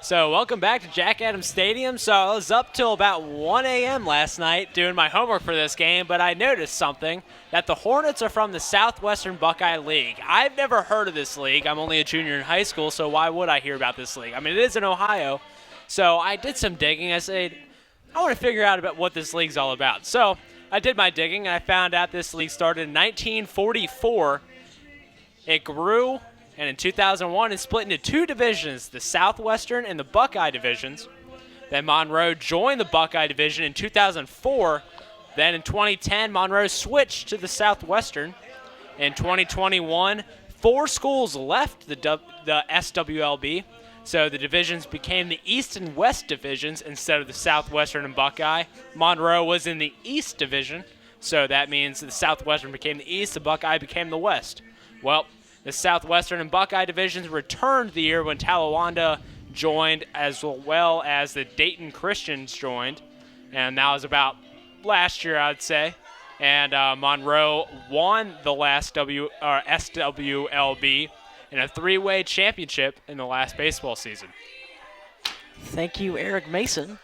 S2: So welcome back to Jack Adams Stadium. So I was up till about 1 a.m. last night doing my homework for this game, but I noticed something, that the Hornets are from the Southwestern Buckeye League. I've never heard of this league. I'm only a junior in high school, so why would I hear about this league? I mean, it is in Ohio. So I did some digging. I said, I want to figure out about what this league's all about. So I did my digging, and I found out this league started in 1944. It grew, and in 2001, it split into two divisions, the Southwestern and the Buckeye divisions. Then Monroe joined the Buckeye division in 2004. Then in 2010, Monroe switched to the Southwestern. In 2021, 4 schools left the SWLB, so the divisions became the East and West divisions instead of the Southwestern and Buckeye. Monroe was in the East division, so that means the Southwestern became the East, the Buckeye became the West. Well, the Southwestern and Buckeye divisions returned the year when Talawanda joined, as well as the Dayton Christians joined, and that was about last year, I'd say. And Monroe won the last SWLB in a 3-way championship in the last baseball season.
S1: Thank you, Eric Mason.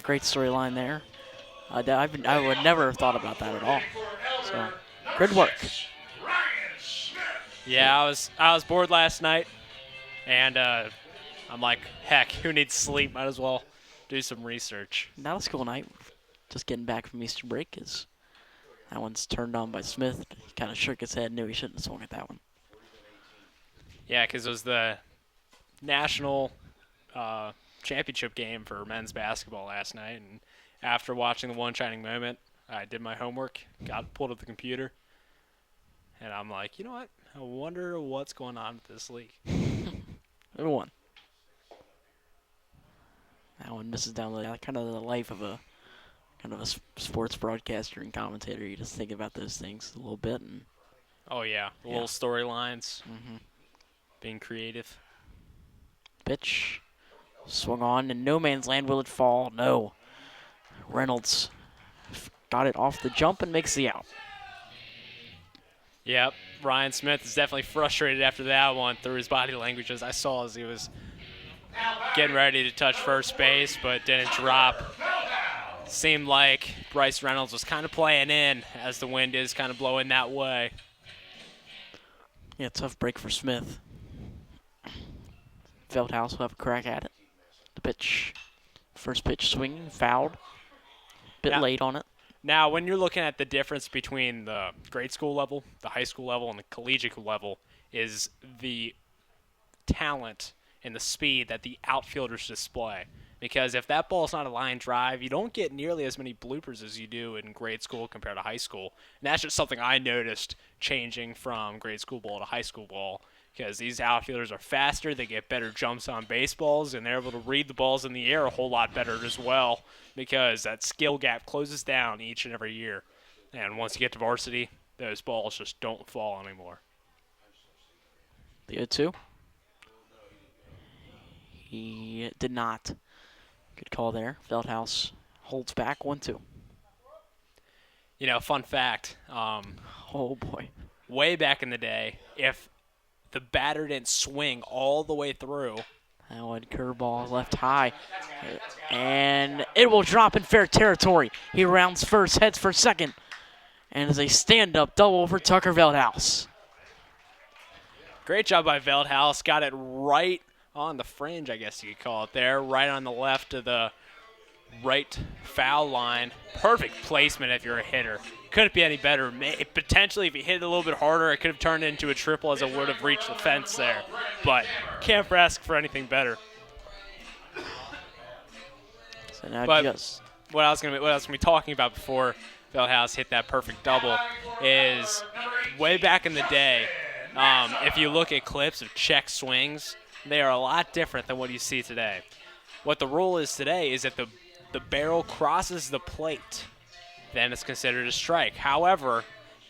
S1: Great storyline there. I would never have thought about that at all. So, good work.
S2: Yeah, I was bored last night, and I'm like, heck, who needs sleep? Might as well do some research.
S1: Not a school night. Just getting back from Easter break. That one's turned on by Smith. He kind of shook his head, knew he shouldn't have swung at that one.
S2: Yeah, because it was the national championship game for men's basketball last night, and after watching the one shining moment, I did my homework, pulled up the computer, and I'm like, you know what? I wonder what's going on with this league.
S1: Number one. That one misses down kind of the life of a sports broadcaster and commentator. You just think about those things a little bit. And
S2: oh, yeah. Little storylines.
S1: Mm-hmm.
S2: Being creative.
S1: Pitch. Swung on, and no man's land. Will it fall? No. Reynolds got it off the jump and makes the out.
S2: Yep. Ryan Smith is definitely frustrated after that one through his body language, as I saw as he was getting ready to touch first base, but didn't drop. Seemed like Bryce Reynolds was kind of playing in as the wind is kind of blowing that way.
S1: Yeah, tough break for Smith. Feldhaus will have a crack at it. The pitch. First pitch swinging, fouled. Bit late on it.
S2: Now, when you're looking at the difference between the grade school level, the high school level, and the collegiate level, is the talent and the speed that the outfielders display. Because if that ball's not a line drive, you don't get nearly as many bloopers as you do in grade school compared to high school. And that's just something I noticed changing from grade school ball to high school ball. Because these outfielders are faster, they get better jumps on baseballs, and they're able to read the balls in the air a whole lot better as well, because that skill gap closes down each and every year. And once you get to varsity, those balls just don't fall anymore.
S1: The 0-2. He did not. Good call there. Feldhaus holds back 1-2.
S2: You know, fun fact.
S1: Oh, boy.
S2: Way back in the day, if the batter didn't swing all the way through.
S1: That one curveball left high. And it will drop in fair territory. He rounds first, heads for second. And is a stand-up double for Tucker Veldhaus.
S2: Great job by Veldhaus. Got it right on the fringe, I guess you could call it there. Right on the left of the right foul line. Perfect placement if you're a hitter. Couldn't be any better. Potentially, if he hit it a little bit harder, it could have turned into a triple as it would have reached the fence there. But can't ask for anything better.
S1: So now
S2: but
S1: just
S2: what I was gonna be talking about before Veldhaus hit that perfect double is way back in the day. If you look at clips of check swings, they are a lot different than what you see today. What the rule is today is that the barrel crosses the plate, then it's considered a strike. However,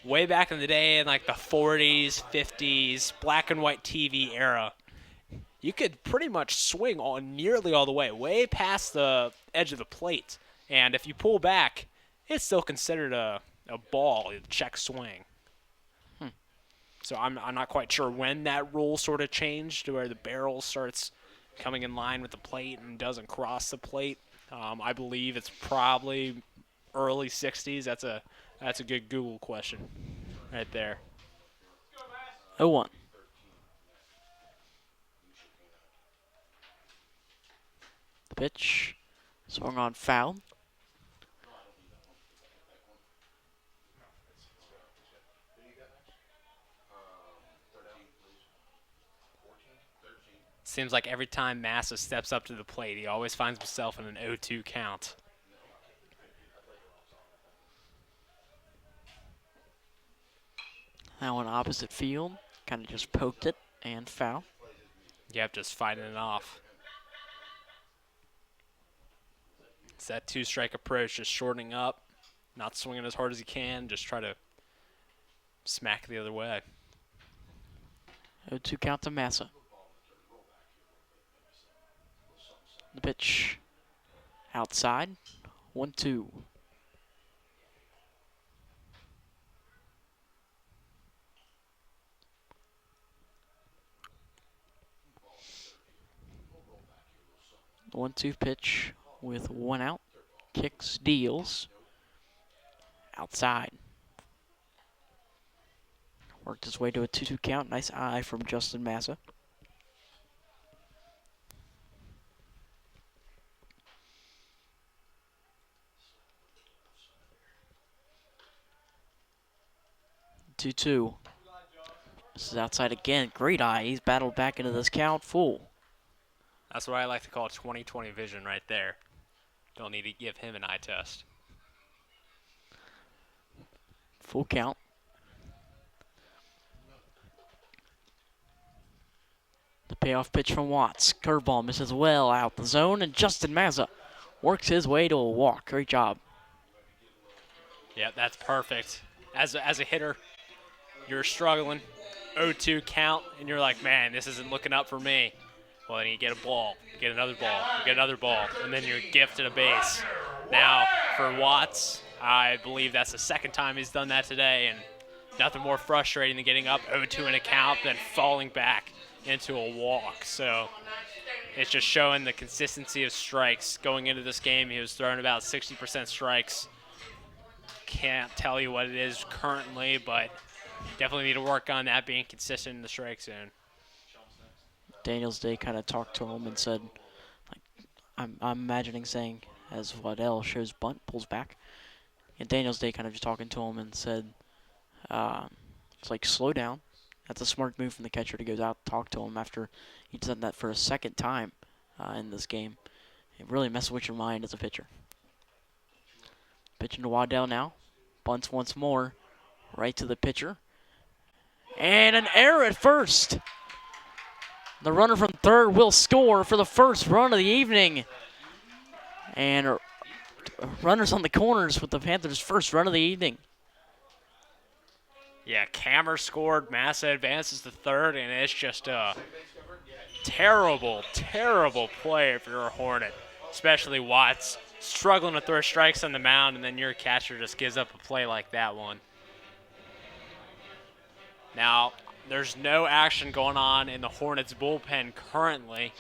S2: way back in the day in like the 40s, 50s, black and white TV era, you could pretty much swing nearly all the way past the edge of the plate. And if you pull back, it's still considered a ball, a check swing. So I'm not quite sure when that rule sort of changed to where the barrel starts coming in line with the plate and doesn't cross the plate. I believe it's probably early 60s. That's a good Google question right there.
S1: 0-1. The pitch swung on foul.
S2: Seems like every time Massa steps up to the plate, he always finds himself in an 0-2 count.
S1: That one opposite field. Kind of just poked it and foul.
S2: Yep, just fighting it off. It's that two-strike approach, just shortening up, not swinging as hard as he can, just try to smack the other way.
S1: 0-2 count to Massa. The pitch outside. 1-2. The 1-2 pitch with 1 out. Kicks, deals. Outside. Worked his way to a 2-2 count. Nice eye from Justin Massa. Two. This is outside again. Great eye. He's battled back into this count full.
S2: That's what I like to call 20/20 vision right there. Don't need to give him an eye test.
S1: Full count. The payoff pitch from Watts. Curveball misses well out the zone, and Justin Massa works his way to a walk. Great job.
S2: Yep, that's perfect. As a hitter, you're struggling, 0-2 count, and you're like, man, this isn't looking up for me. Well, then you get a ball, you get another ball, you get another ball, and then you're gifted a base. Now, for Watts, I believe that's the second time he's done that today, and nothing more frustrating than getting up 0-2 in a count than falling back into a walk. So it's just showing the consistency of strikes. Going into this game, he was throwing about 60% strikes. Can't tell you what it is currently, but definitely need to work on that, being consistent in the strike zone.
S1: Daniels Day kind of talked to him and said, like, I'm imagining saying, as Waddell shows bunt, pulls back. And Daniels Day kind of just talking to him and said, it's like, slow down. That's a smart move from the catcher to go out and talk to him after he's done that for a second time in this game. It really messes with your mind as a pitcher. Pitching to Waddell now. Bunts once more. Right to the pitcher. And an error at first. The runner from third will score for the first run of the evening. And runners on the corners with the Panthers' first run of the evening.
S2: Yeah, Kammer scored. Massa advances to third, and it's just a terrible, terrible play if you're a Hornet, especially Watts. Struggling to throw strikes on the mound, and then your catcher just gives up a play like that one. Now, there's no action going on in the Hornets bullpen currently.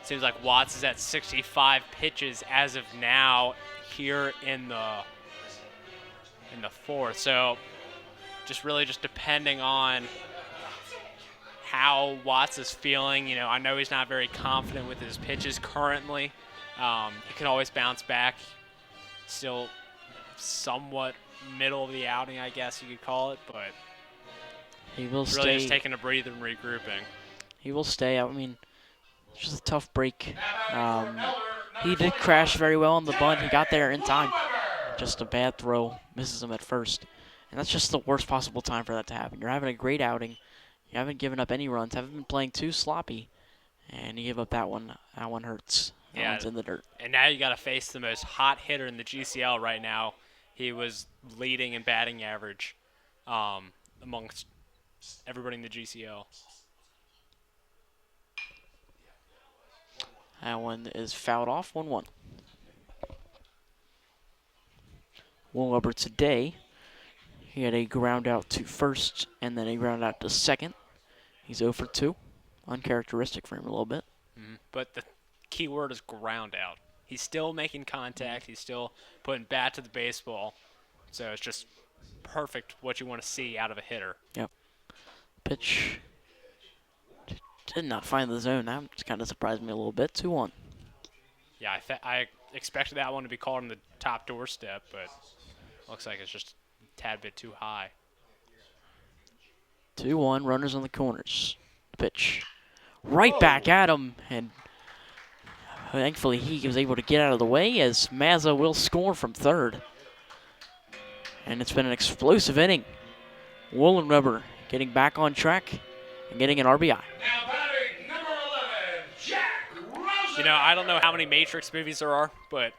S2: Seems like Watts is at 65 pitches as of now here in the fourth. So just really just depending on how Watts is feeling. You know, I know he's not very confident with his pitches currently. He can always bounce back. Still somewhat middle of the outing, I guess you could call it, but
S1: he will stay.
S2: Really just taking a breather and regrouping.
S1: He will stay. I mean, it's just a tough break. He did crash very well on the bunt. He got there in time. Just a bad throw. Misses him at first. And that's just the worst possible time for that to happen. You're having a great outing. You haven't given up any runs. Haven't been playing too sloppy. And you give up that one. That one hurts. That one's in the dirt.
S2: And now you got to face the most hot hitter in the GCL right now. He was leading in batting average amongst everybody in the GCL.
S1: That one is fouled off, 1-1. Will Weber today, he had a ground out to first and then a ground out to second. He's 0 for 2. Uncharacteristic for him a little bit.
S2: But the key word is ground out. He's still making contact. He's still putting bat to the baseball. So it's just perfect what you want to see out of a hitter.
S1: Yep. Pitch did not find the zone. That just kind of surprised me a little bit. 2-1.
S2: Yeah, I expected that one to be called on the top doorstep, but looks like it's just a tad bit too high.
S1: 2-1. Runners on the corners. Pitch right back at him, and thankfully he was able to get out of the way as Mazza will score from third. And it's been an explosive inning. Woolen Rubber getting back on track and getting an RBI.
S3: Now batting number 11, Jack Rosen.
S2: You know, I don't know how many Matrix movies there are, but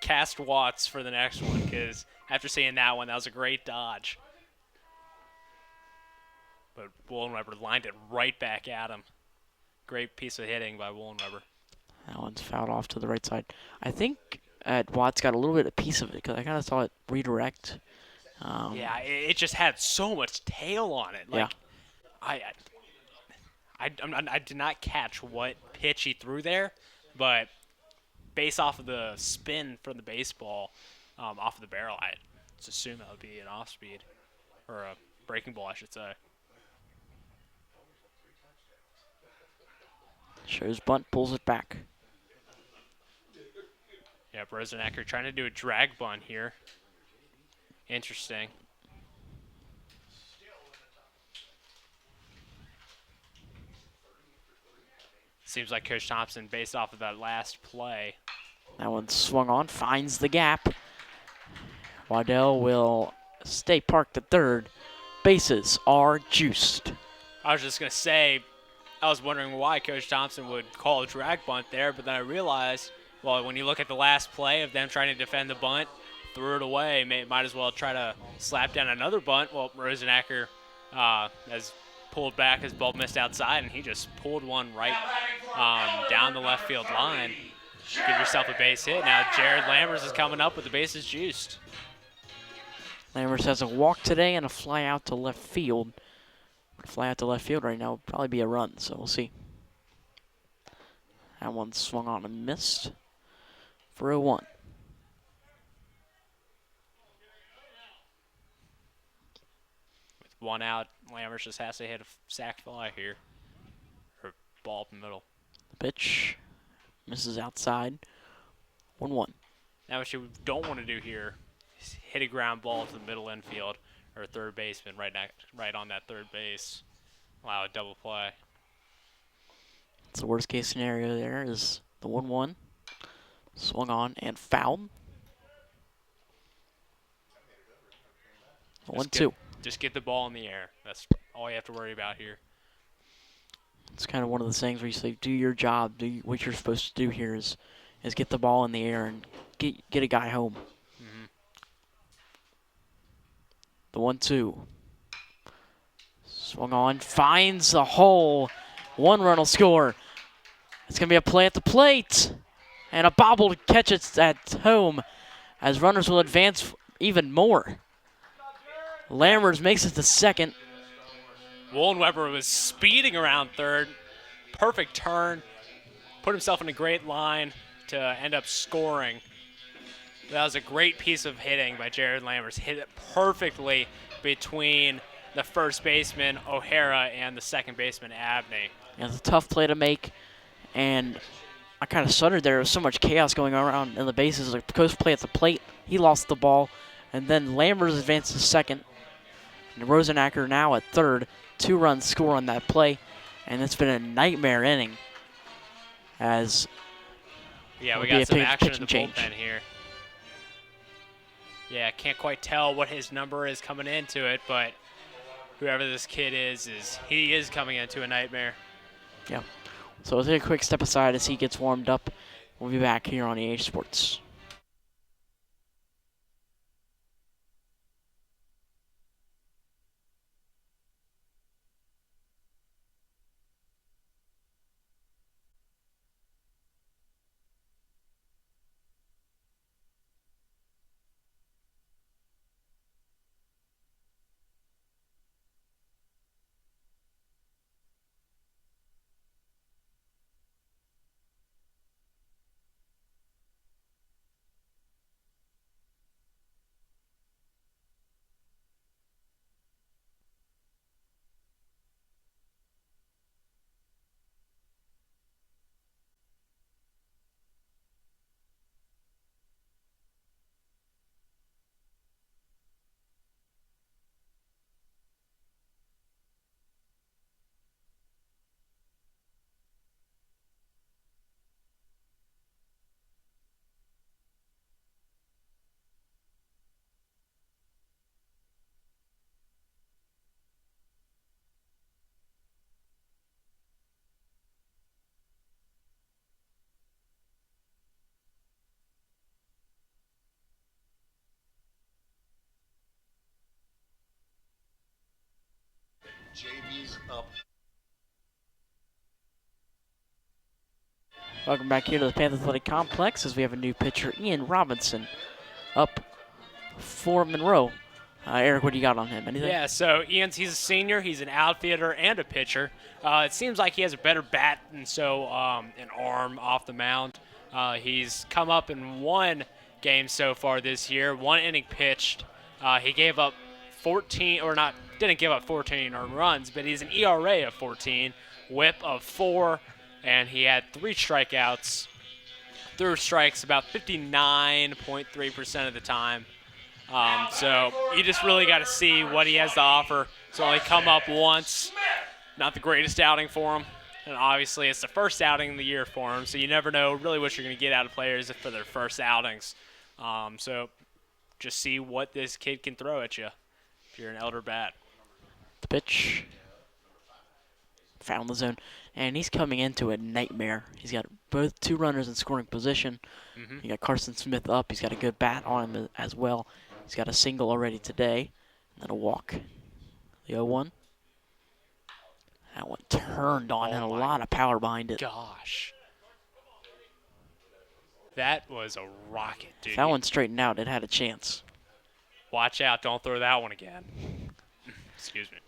S2: cast Watts for the next one, because after seeing that one, that was a great dodge. But Woolen-Weber lined it right back at him. Great piece of hitting by Woolen-Weber.
S1: That one's fouled off to the right side. I think Watts got a little bit of piece of it because I kind of saw it redirect.
S2: Yeah, it just had so much tail on it. Like, I did not catch what pitch he threw there, but based off of the spin from the baseball off of the barrel, I just assume that would be an off speed or a breaking ball, I should say.
S1: Shows bunt, pulls it back.
S2: Yeah, Rosenecker trying to do a drag bunt here. Interesting. Seems like Coach Thompson, based off of that last play.
S1: That one swung on, finds the gap. Waddell will stay parked at third. Bases are juiced.
S2: I was just going to say, I was wondering why Coach Thompson would call a drag bunt there, but then I realized, well, when you look at the last play of them trying to defend the bunt, threw it away, might as well try to slap down another bunt. Well, Rosenecker has pulled back, his ball missed outside, and he just pulled one right down the left field line. Give yourself a base hit. Now Jared Lammers is coming up with the bases juiced.
S1: Lammers has a walk today and a fly out to left field. Fly out to left field right now would probably be a run, so we'll see. That one swung on and missed for a 1.
S2: With one out, Lammers just has to hit a sac fly here. Or ball up the middle.
S1: The pitch misses outside. 1-1.
S2: Now what you don't want to do here is hit a ground ball to the middle infield or third baseman right on that third base. Allow a double play.
S1: It's the worst case scenario there is the 1-1. Swung on and fouled. 1-2.
S2: Just get the ball in the air. That's all you have to worry about here.
S1: It's kind of one of those things where you say, do your job. What you're supposed to do here is get the ball in the air and get a guy home.
S2: Mm-hmm.
S1: The 1-2. Swung on, finds a hole. 1 run will score. It's going to be a play at the plate. And a bobble to catch it at home as runners will advance even more. Lammers makes it to second.
S2: Woolen-Weber was speeding around third. Perfect turn. Put himself in a great line to end up scoring. That was a great piece of hitting by Jared Lammers. Hit it perfectly between the first baseman, O'Hara, and the second baseman, Abney.
S1: Yeah, it's a tough play to make, and I kind of stuttered there. There was so much chaos going on in the bases. Like Coast play at the plate, he lost the ball, and then Lammers advanced to second. And Rosenacker now at third. 2 runs score on that play, and it's been a nightmare inning. As
S2: yeah, we
S1: it'll be
S2: got
S1: a
S2: some
S1: pitch
S2: action in
S1: and
S2: the
S1: change.
S2: bullpen here. Yeah, can't quite tell what his number is coming into it, but whoever this kid is he is coming into a nightmare.
S1: Yeah. So we'll take a quick step aside as he gets warmed up. We'll be back here on EH Sports.
S3: JV's up.
S1: Welcome back here to the Panthers Athletic Complex as we have a new pitcher, Ian Robinson, up for Monroe. Eric, what do you got on him? Anything?
S2: Yeah, so he's a senior. He's an outfielder and a pitcher. It seems like he has a better bat and an arm off the mound. He's come up in one game so far this year, 1 inning pitched. He gave up 14, or not, didn't give up 14 earned runs, but he's an ERA of 14, whip of 4, and he had 3 strikeouts. Threw strikes about 59.3% of the time. So you just really got to see what he has to offer. It's only come up once. Not the greatest outing for him. And obviously it's the first outing of the year for him, so you never know really what you're going to get out of players for their first outings. So just see what this kid can throw at you if you're an elder bat.
S1: The pitch. Found the zone. And he's coming into a nightmare. He's got both 2 runners in scoring position. You got Carson Smith up. He's got a good bat on him as well. He's got a single already today. And then a walk. The 0-1. That one turned on and a lot of power behind it.
S2: Gosh. That was a rocket, dude.
S1: If that one straightened out, it had a chance.
S2: Watch out. Don't throw that one again. Excuse me.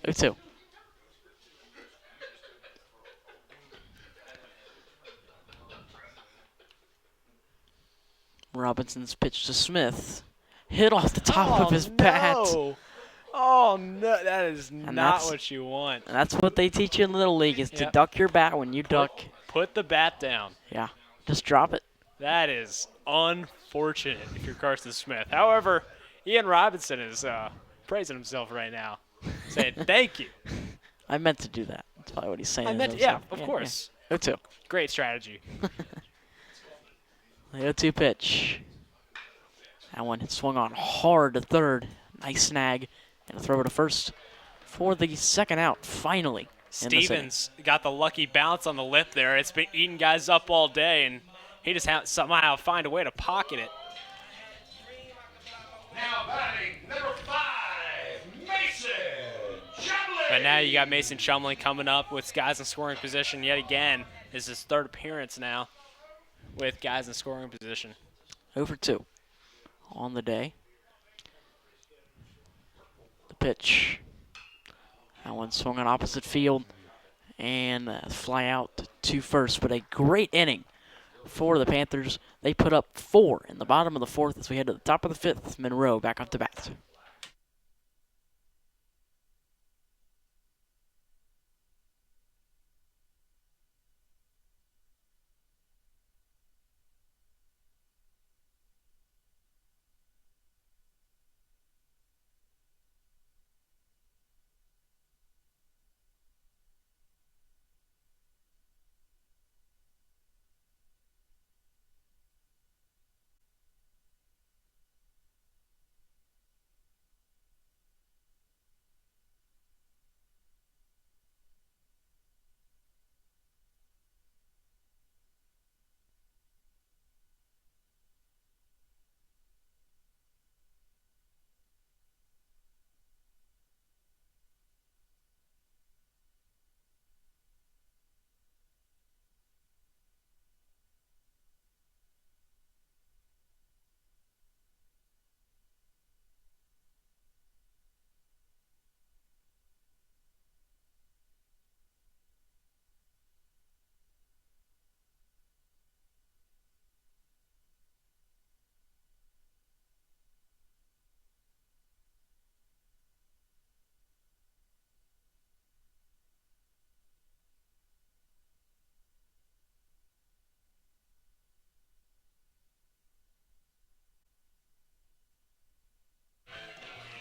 S1: 0-2. Robinson's pitch to Smith. Hit off the top of his bat.
S2: Oh, no. That is not
S1: that's-
S2: what you want.
S1: And that's what they teach you in Little League is to
S2: Yep.
S1: duck your bat when you duck.
S2: Put the bat down.
S1: Yeah, just drop it.
S2: That is unfortunate if you're Carson Smith. However, Ian Robinson is praising himself right now, saying thank you.
S1: I meant to do that. That's probably what he's saying.
S2: Yeah, of course.
S1: Yeah. 0-2.
S2: Great strategy.
S1: The 0-2 pitch. That one swung on hard to third. Nice snag. And a throw to first for the second out, finally. in this inning.
S2: Stevens got the lucky bounce on the lip there. It's been eating guys up all day, and he just somehow find a way to pocket it.
S3: Now batting number 5, Mason Chumley.
S2: But now you got Mason Chumley coming up with guys in scoring position yet again. This is his 3rd appearance now with guys in scoring position.
S1: 0-2 on the day. The pitch. That one swung on opposite field and fly out to first. But a great inning for the Panthers. They put up 4 in the bottom of the 4th as we head to the top of the 5th. Monroe back up to bat.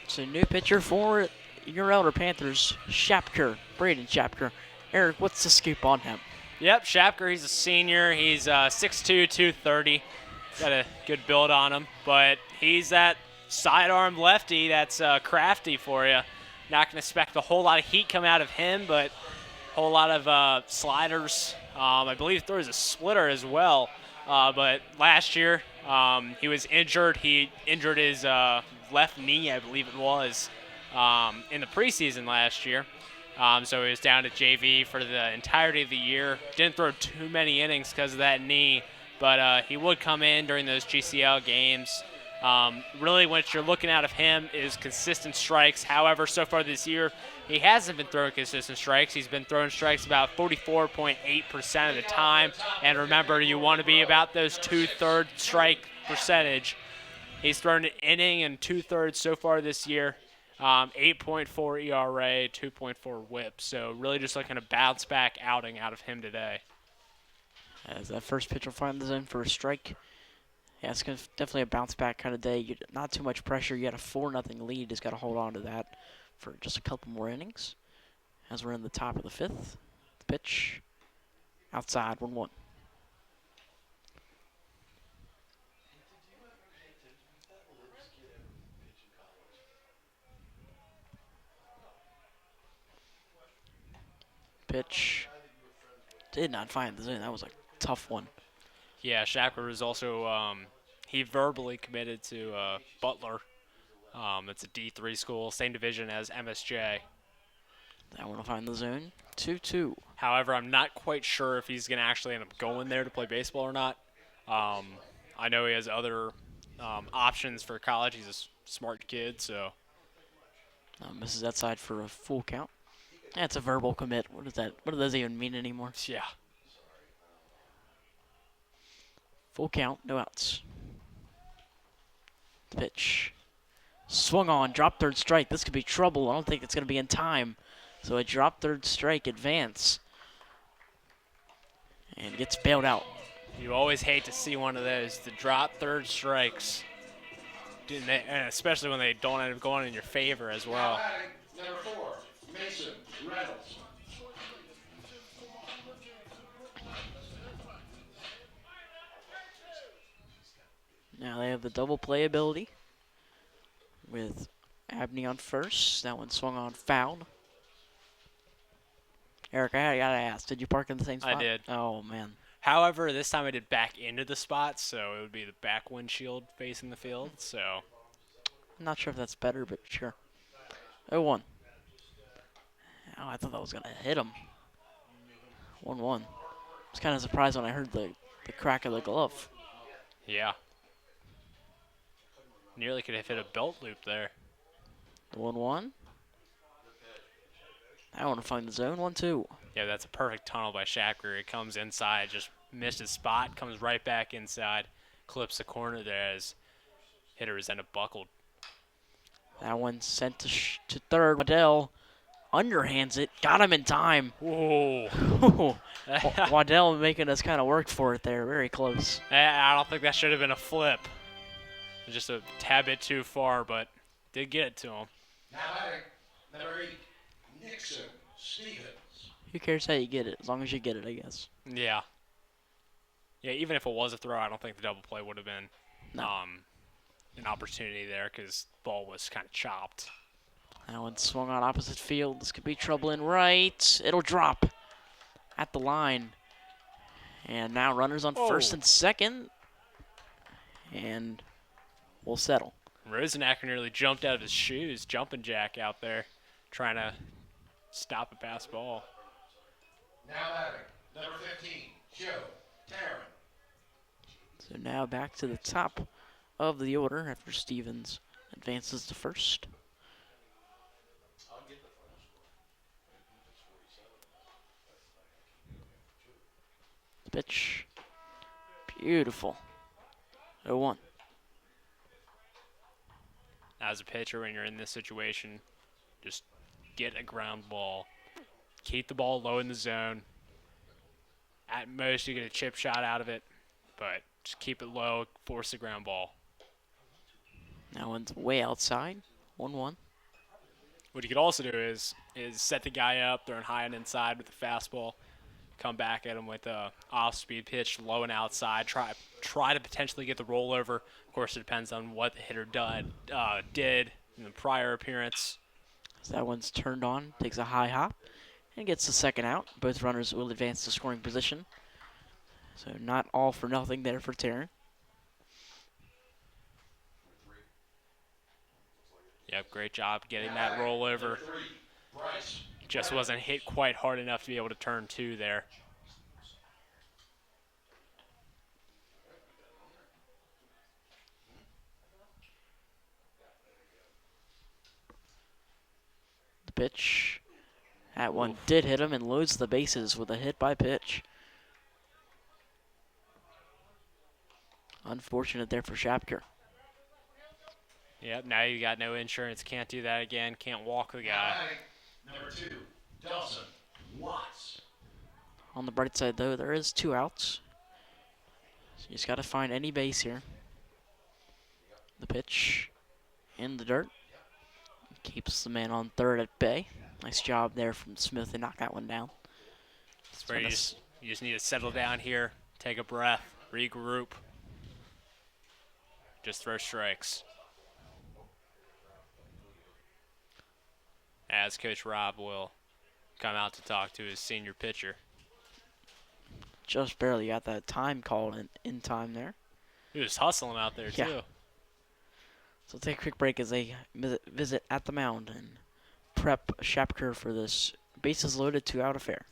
S1: So new pitcher for your Elder Panthers, Shapker, Braden Shapker. Eric, what's the scoop on him?
S2: Yep, Shapker, he's a senior. He's 6'2", 230. Got a good build on him, but he's that sidearm lefty that's crafty for you. Not going to expect a whole lot of heat coming out of him, but a whole lot of sliders. I believe he throws a splitter as well. But last year he was injured. He injured his left knee, I believe it was. in the preseason last year. So he was down to JV for the entirety of the year. Didn't throw too many innings because of that knee, but he would come in during those GCL games. Really, what you're looking out of him is consistent strikes. However, so far this year, he hasn't been throwing consistent strikes. He's been throwing strikes about 44.8% of the time. And remember, you want to be about those 2/3 strike percentage. He's thrown an inning and 2/3 so far this year. 8.4 ERA, 2.4 WHIP. So really just looking a bounce back outing out of him today.
S1: As that first pitch will find the zone for a strike. Yeah, it's definitely a bounce back kind of day. Not too much pressure. You got a 4-0 lead. Just got to hold on to that for just a couple more innings. As we're in the top of the 5th. The pitch outside 1-1. Pitch did not find the zone. That was a tough one.
S2: Yeah, Shackler was also, he verbally committed to Butler. It's a D3 school, same division as MSJ.
S1: That one will find the zone. 2-2.
S2: However, I'm not quite sure if he's going to actually end up going there to play baseball or not. I know he has other options for college. He's a smart kid, so.
S1: Misses outside for a full count. That's a verbal commit. What is that? What does that even mean anymore?
S2: Yeah.
S1: Full count, no outs. The pitch. Swung on, drop third strike. This could be trouble. I don't think it's going to be in time. So a drop third strike advance. And gets bailed out.
S2: You always hate to see one of those, the drop third strikes. And especially when they don't end up going in your favor as well.
S3: Batting, number 4, Mason Reynolds.
S1: Now they have the double play ability with Abney on first. That one swung on, fouled. Eric, I gotta ask, did you park in the same spot?
S2: I did.
S1: Oh, man.
S2: However, this time I did back into the spot, so it would be the back windshield facing the field. So
S1: I'm not sure if that's better, but sure. 0-1. Oh, I thought that was gonna hit him. 1-1. I was kind of surprised when I heard the crack of the glove.
S2: yeah, nearly could have hit a belt loop there.
S1: 1-1. I want to find the zone. 1-2.
S2: Yeah, that's a perfect tunnel by Shacker. It comes inside, just missed his spot, comes right back inside, clips the corner there as hitter is end up buckled.
S1: That one sent to third. Waddell underhands it. Got him in time.
S2: Whoa.
S1: Waddell making us kind of work for it there. Very close.
S2: I don't think that should have been a flip. Just a tad bit too far, but did get it to him.
S3: Now batting, number 8, Nixon Stevens.
S1: Who cares how you get it? As long as you get it, I guess.
S2: Yeah. Yeah, even if it was a throw, I don't think the double play would have been an opportunity there because the ball was kind of chopped.
S1: That one swung on opposite field. This could be trouble in right. It'll drop at the line. And now runners on first and second. And we'll settle.
S2: Rosenacker nearly jumped out of his shoes, jumping jack out there, trying to stop a pass ball.
S3: Now batting, number 15, Joe Tarrant.
S1: So now back to the top of the order after Stevens advances to first. Pitch. Beautiful. 0-1.
S2: As a pitcher, when you're in this situation, just get a ground ball. Keep the ball low in the zone. At most, you get a chip shot out of it, but just keep it low, force the ground ball.
S1: That one's way outside. 1-1.
S2: What you could also do is set the guy up, throwing high and inside with the fastball, come back at him with a off-speed pitch, low and outside, try to potentially get the rollover. Of course, it depends on what the hitter did in the prior appearance.
S1: So that one's turned on, takes a high hop, and gets the second out. Both runners will advance to scoring position. So not all for nothing there for Tarrant.
S2: Yep, great job getting that rollover.
S3: Number 3, Bryce.
S2: Just wasn't hit quite hard enough to be able to turn 2 there.
S1: The pitch. That one did hit him and loads the bases with a hit by pitch. Unfortunate there for Shapker.
S2: Yep, now you got no insurance. Can't do that again. Can't walk the guy.
S3: Number 2, Dawson Watts.
S1: On the bright side, though, there is 2 outs. So you just got to find any base here. The pitch in the dirt. Keeps the man on third at bay. Nice job there from Smith to knock that one down.
S2: That's where you just need to settle down here, take a breath, regroup. Just throw strikes. As Coach Rob will come out to talk to his senior pitcher.
S1: Just barely got that time called in time there.
S2: He was hustling out there,
S1: Yeah.
S2: too.
S1: So we'll take a quick break as they visit at the mound and prep Shapker for this bases loaded 2-out affair.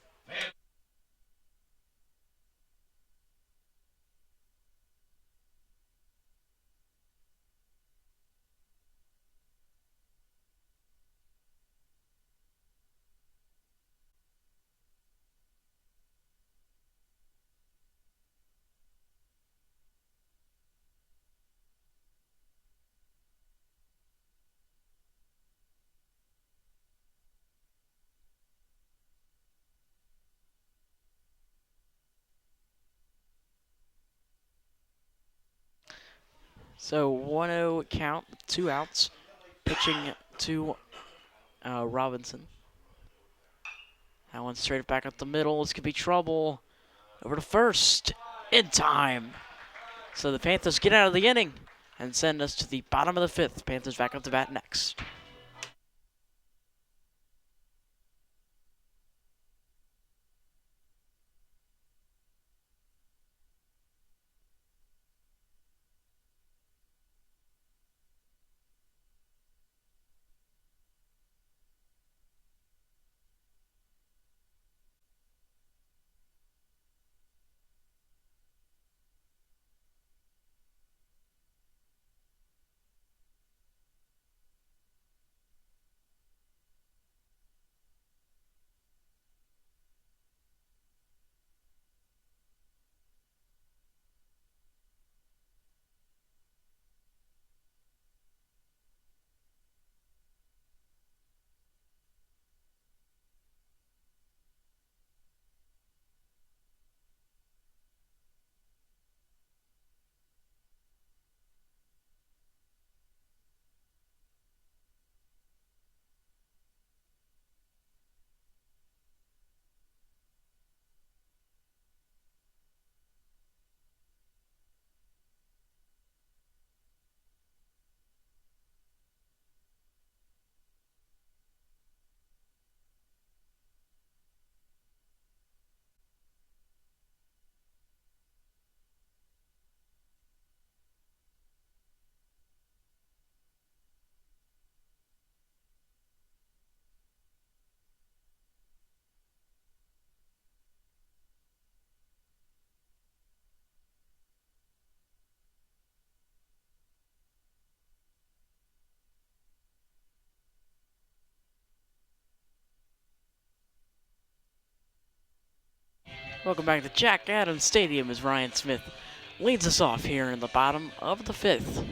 S1: So 1-0 count, 2 outs. Pitching to Robinson. That one straight back up the middle. This could be trouble. Over to first. In time. So the Panthers get out of the inning and send us to the bottom of the 5th. Panthers back up to bat next. Welcome back to Jack Adams Stadium as Ryan Smith leads us off here in the bottom of the 5th.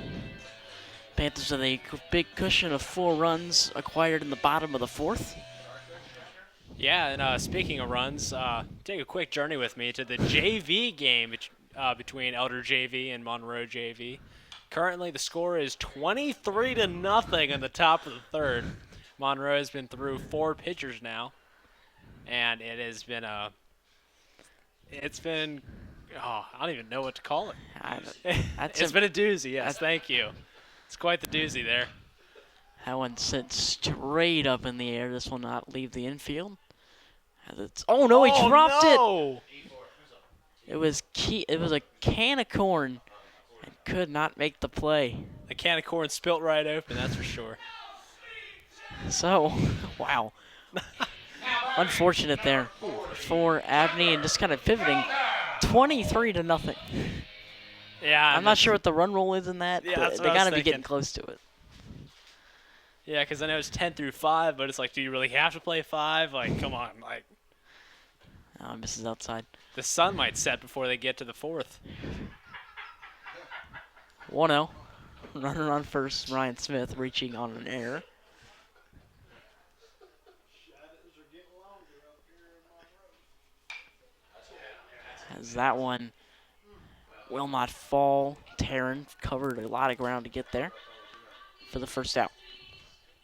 S1: Panthers with a big cushion of 4 runs acquired in the bottom of the 4th.
S2: Yeah, and speaking of runs, take a quick journey with me to the JV game between Elder JV and Monroe JV. Currently, the score is 23-0 in the top of the 3rd. Monroe has been through 4 pitchers now, and it has been I don't even know what to call it. It's been a doozy, yes, thank you. It's quite the doozy there.
S1: That one sent straight up in the air. This will not leave the infield. Oh no, he dropped it. It was a can of corn and could not make the play.
S2: The can of corn spilt right open, that's for sure.
S1: So, wow. Unfortunate there for Abney and just kind of pivoting 23 to nothing.
S2: Yeah,
S1: I'm not sure what the run roll is in that,
S2: Yeah,
S1: but
S2: that's what
S1: they
S2: I was
S1: got to be getting
S2: thinking.
S1: close to it.
S2: Yeah, because I know it's 10 through 5, but it's like, do you really have to play 5? Like, come on. Like,
S1: Misses outside.
S2: the sun might set before they get to the 4th.
S1: 1-0. Runner on first, Ryan Smith reaching on an error. As that one will not fall. Taryn covered a lot of ground to get there for the first out.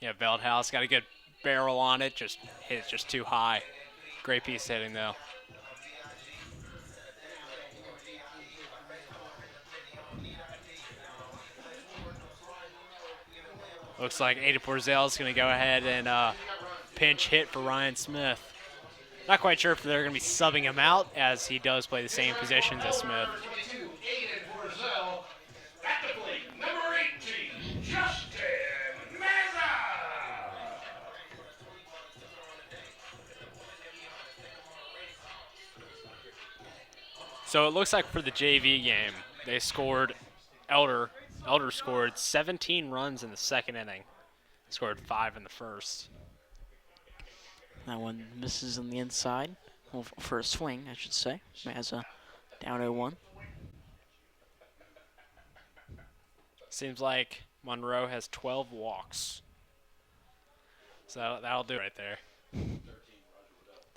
S2: Yeah, Veldhouse got a good barrel on it. Just hit it just too high. Great piece hitting, though. Looks like Ada Porzel is going to go ahead and pinch hit for Ryan Smith. Not quite sure if they're going to be subbing him out, as he does play the same positions as Smith.
S3: 22, Aiden Porzel. At the plate, number 18, Justin Mazza.
S2: So it looks like for the JV game, they scored Elder scored 17 runs in the second inning. Scored 5 in the first.
S1: That one misses on the inside. Well, for a swing, I should say. Mazza down 0-1.
S2: Seems like Monroe has 12 walks. So that'll do it right there.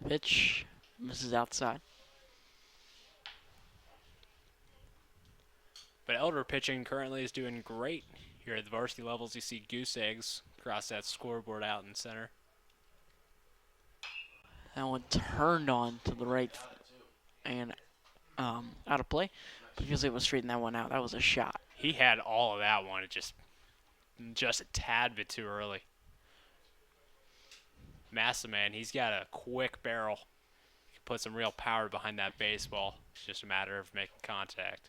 S1: Pitch misses outside.
S2: But Elder pitching currently is doing great here at the varsity levels. You see goose eggs across that scoreboard out in center.
S1: That one turned on to the right and out of play. But he was able to straighten that one out. That was a shot.
S2: He had all of that one. It just a tad bit too early. Massa, man, he's got a quick barrel. He can put some real power behind that baseball. It's just a matter of making contact.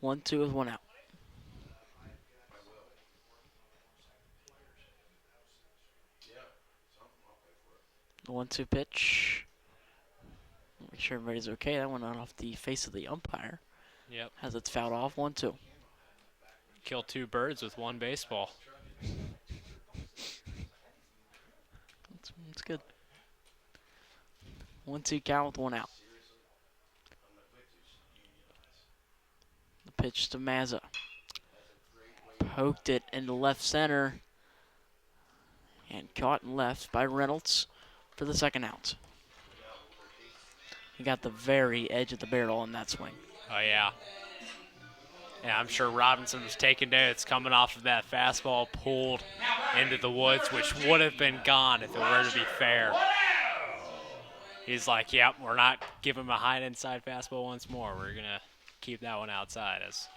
S1: 1-2 with one out. The 1-2 pitch. Make sure everybody's okay. That went out off the face of the umpire.
S2: Yep.
S1: As it's fouled off. 1-2.
S2: Kill 2 birds with 1 baseball.
S1: That's good. 1-2 count with one out. The pitch to Mazza. Poked it into left center. And caught in left by Reynolds for the second out. He got the very edge of the barrel on that swing.
S2: Oh, yeah. Yeah, I'm sure Robinson was taking notes coming off of that fastball pulled into the woods, which would have been gone if it were to be fair. He's like, yep, we're not giving him a high inside fastball once more. We're going to keep that one outside, as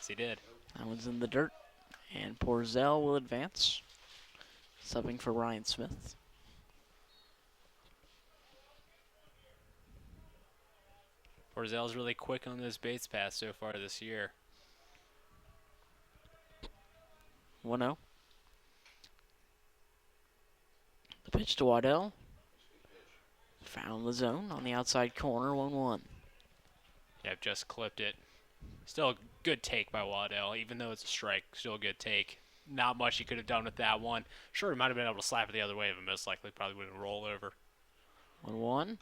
S2: he did.
S1: That one's in the dirt. And Porzel will advance. Subbing for Ryan Smith.
S2: Porzel's really quick on those base paths so far this year.
S1: 1-0. The pitch to Waddell. Found the zone on the outside corner, 1-1.
S2: Yeah, just clipped it. Still a good take by Waddell, even though it's a strike. Still a good take. Not much he could have done with that one. Sure, he might have been able to slap it the other way, but most likely probably wouldn't roll over.
S1: 1-1.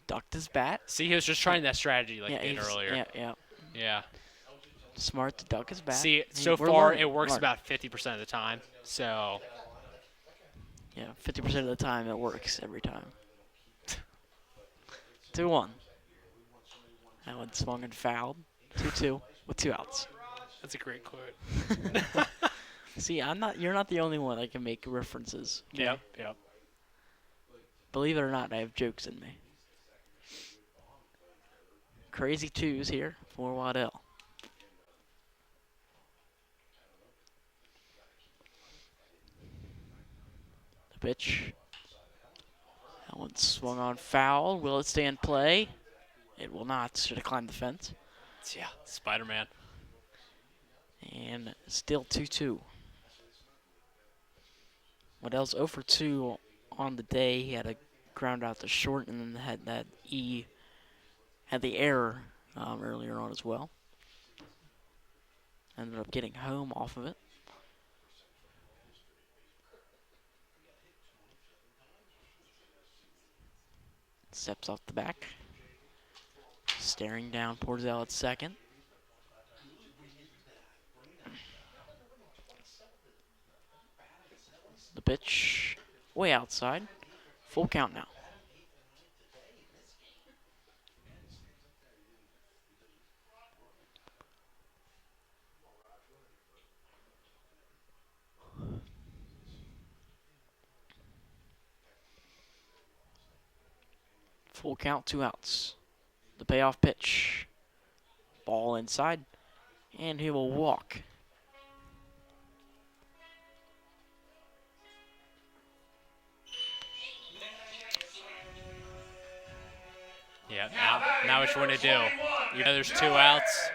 S1: Ducked his bat.
S2: See, he was just trying that strategy like he did
S1: he's-
S2: earlier.
S1: Yeah. Smart to duck his bat.
S2: See,
S1: Hey,
S2: so
S1: we're
S2: far
S1: learning,
S2: it works
S1: learning.
S2: about 50% of the time. So,
S1: Yeah, 50% of the time it works every time. 2-1. That one swung and fouled. 2-2 with 2 outs.
S2: that's a great quote.
S1: See, you're not the only one that can make references. Okay?
S2: Yep.
S1: Believe it or not, I have jokes in me. Crazy 2s here for Waddell. The pitch. That one swung on foul. Will it stay in play? It will not. Should have climbed the fence.
S2: Yeah, Spider-Man.
S1: And still 2-2. Waddell's 0 for 2 on the day. He had a ground out to short and then had that had the error earlier on as well. Ended up getting home off of it. Steps off the back. Staring down Porzel at second. The pitch way outside. Full count now. Full count, 2 outs. The payoff pitch. Ball inside. And he will walk.
S2: Yeah, now what you want to do. Even though there's 2 outs,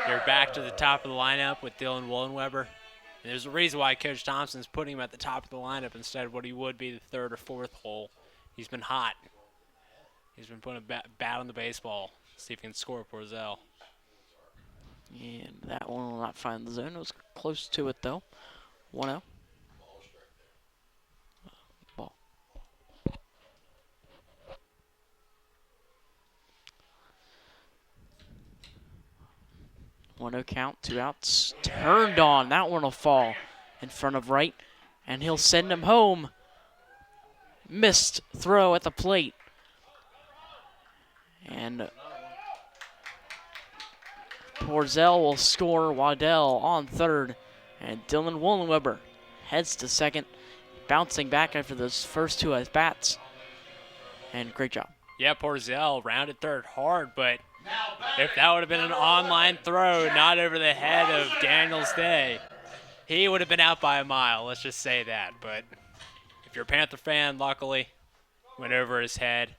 S2: you're back to the top of the lineup with Dylan Wollenweber. And there's a reason why Coach Thompson's putting him at the top of the lineup instead of what he would be the 3rd or 4th hole. He's been hot. He's been putting a bat on the baseball. See if he can score Porzel.
S1: And that one will not find the zone. It was close to it though. 1-0. Ball. 1-0 count, 2 outs. Turned on. That one will fall in front of right. And he'll send him home. Missed throw at the plate. And Porzel will score. Waddell on third. And Dylan Wollenweber heads to second. Bouncing back after those first 2 at bats. And great job.
S2: Yeah, Porzel rounded third hard, but if that would have been an online throw, not over the head of Daniels Day, he would have been out by a mile, let's just say that. But if you're a Panther fan, luckily, went over his head,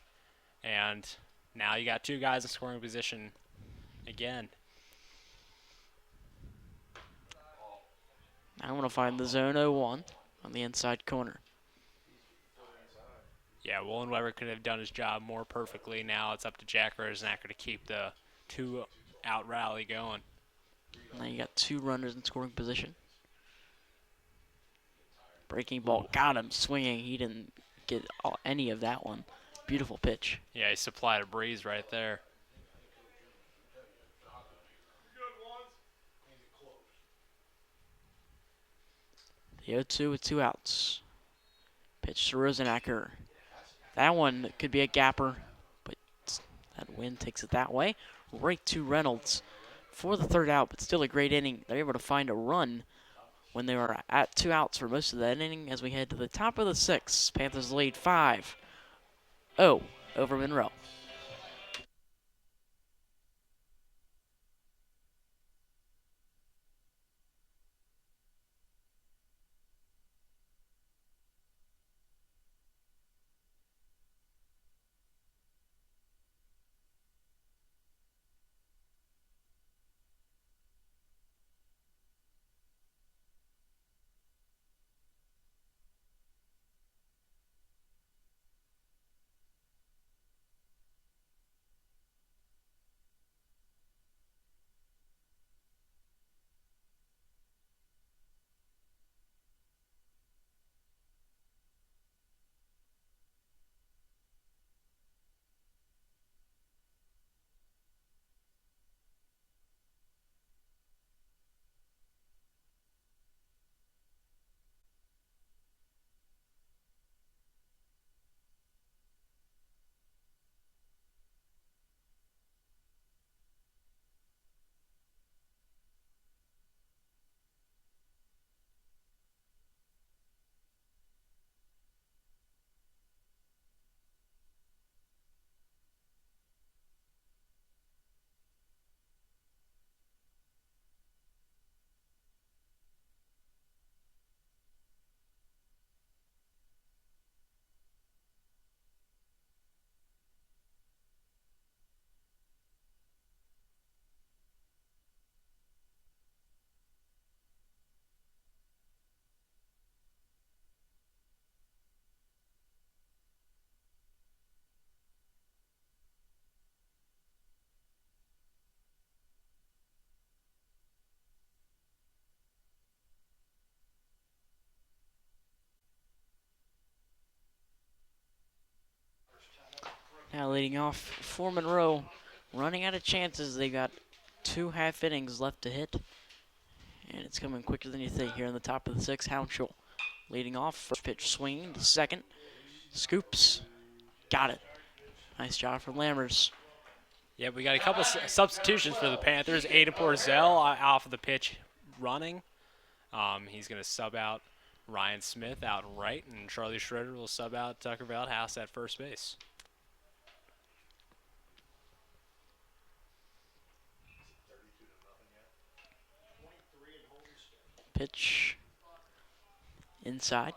S2: and now you got 2 guys in scoring position again.
S1: I want to find the zone 0-1 on the inside corner.
S2: Yeah, Wollenweber could have done his job more perfectly. Now it's up to Jack Rosenacker to keep the 2-out rally going.
S1: Now you got 2 runners in scoring position. Breaking ball got him swinging. He didn't get any of that one. Beautiful pitch.
S2: Yeah, he supplied a breeze right there.
S1: The 0-2 with 2 outs. Pitch to Rosenacker. That one could be a gapper, but that wind takes it that way. Right to Reynolds for the 3rd out, but still a great inning. They're able to find a run when they were at 2 outs for most of that inning as we head to the top of the 6th. Panthers lead 5-0 over Monroe. Now leading off for Monroe, running out of chances. They got 2 half innings left to hit. And it's coming quicker than you think here in the top of the 6th. Hounshall leading off. First pitch swinging to second. Scoops. Got it. Nice job from Lammers.
S2: Yeah, we got a couple substitutions for the Panthers. Aiden Porzell off of the pitch running. He's going to sub out Ryan Smith out right, and Charlie Schroeder will sub out Tucker Veldhouse at first base.
S1: Pitch inside.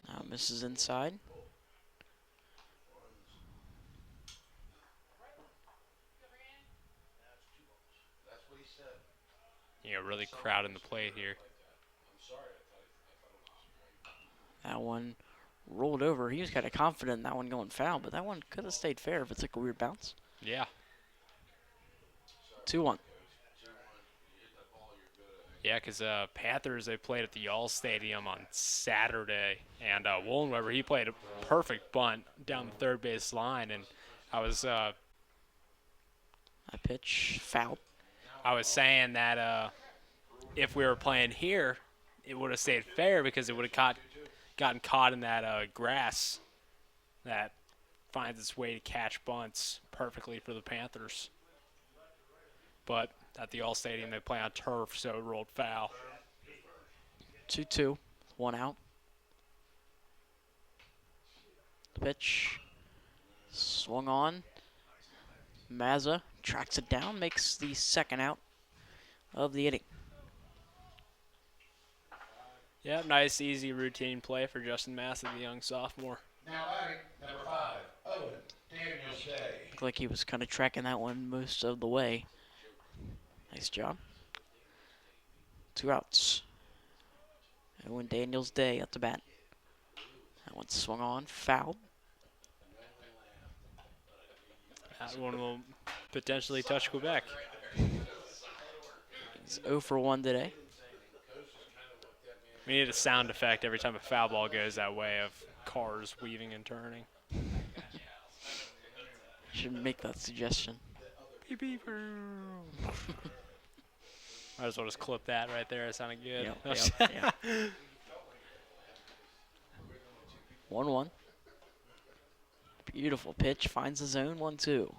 S1: Now misses inside.
S2: Really crowding the plate here.
S1: That one rolled over. He was kind of confident in that one going foul, but that one could have stayed fair if it took a weird bounce.
S2: Yeah.
S1: 2-1.
S2: Yeah, because Panthers, they played at the Y'all Stadium on Saturday, and Woollenweber, he played a perfect bunt down the third base line, and I was
S1: That pitch fouled.
S2: saying that if we were playing here, it would have stayed fair because it would have gotten caught in that grass that finds its way to catch bunts perfectly for the Panthers. But at the All Stadium, they play on turf, so it rolled foul.
S1: 2-2. 1 out. Pitch. Swung on. Mazza tracks it down, makes the second out of the inning.
S2: Yeah, nice, easy routine play for Justin Massey, the young sophomore.
S3: Now batting, number 5, Owen Daniels Day.
S1: Looked like he was kind of tracking that one most of the way. Nice job. 2 outs. Owen Daniels Day at the bat. That one swung on, fouled.
S2: That one will potentially touch Quebec.
S1: He's 0 for 1 today.
S2: We need a sound effect every time a foul ball goes that way of cars weaving and turning.
S1: Should make that suggestion.
S2: Beep, beep. Might as well just clip that right there. It sounded good.
S1: Yep. 1-1. Beautiful pitch. Finds the zone. 1-2.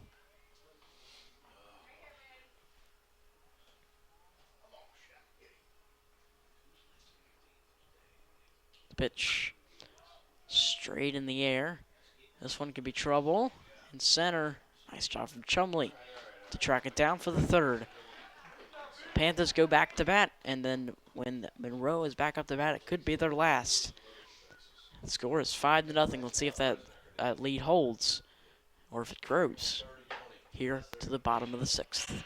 S1: The pitch. Straight in the air. This one could be trouble. In center. Nice job from Chumley to track it down for the third. Panthers go back to bat, and then when Monroe is back up to bat, it could be their last. The score is 5-0. Let's see if that lead holds or if it grows here to the bottom of the 6th.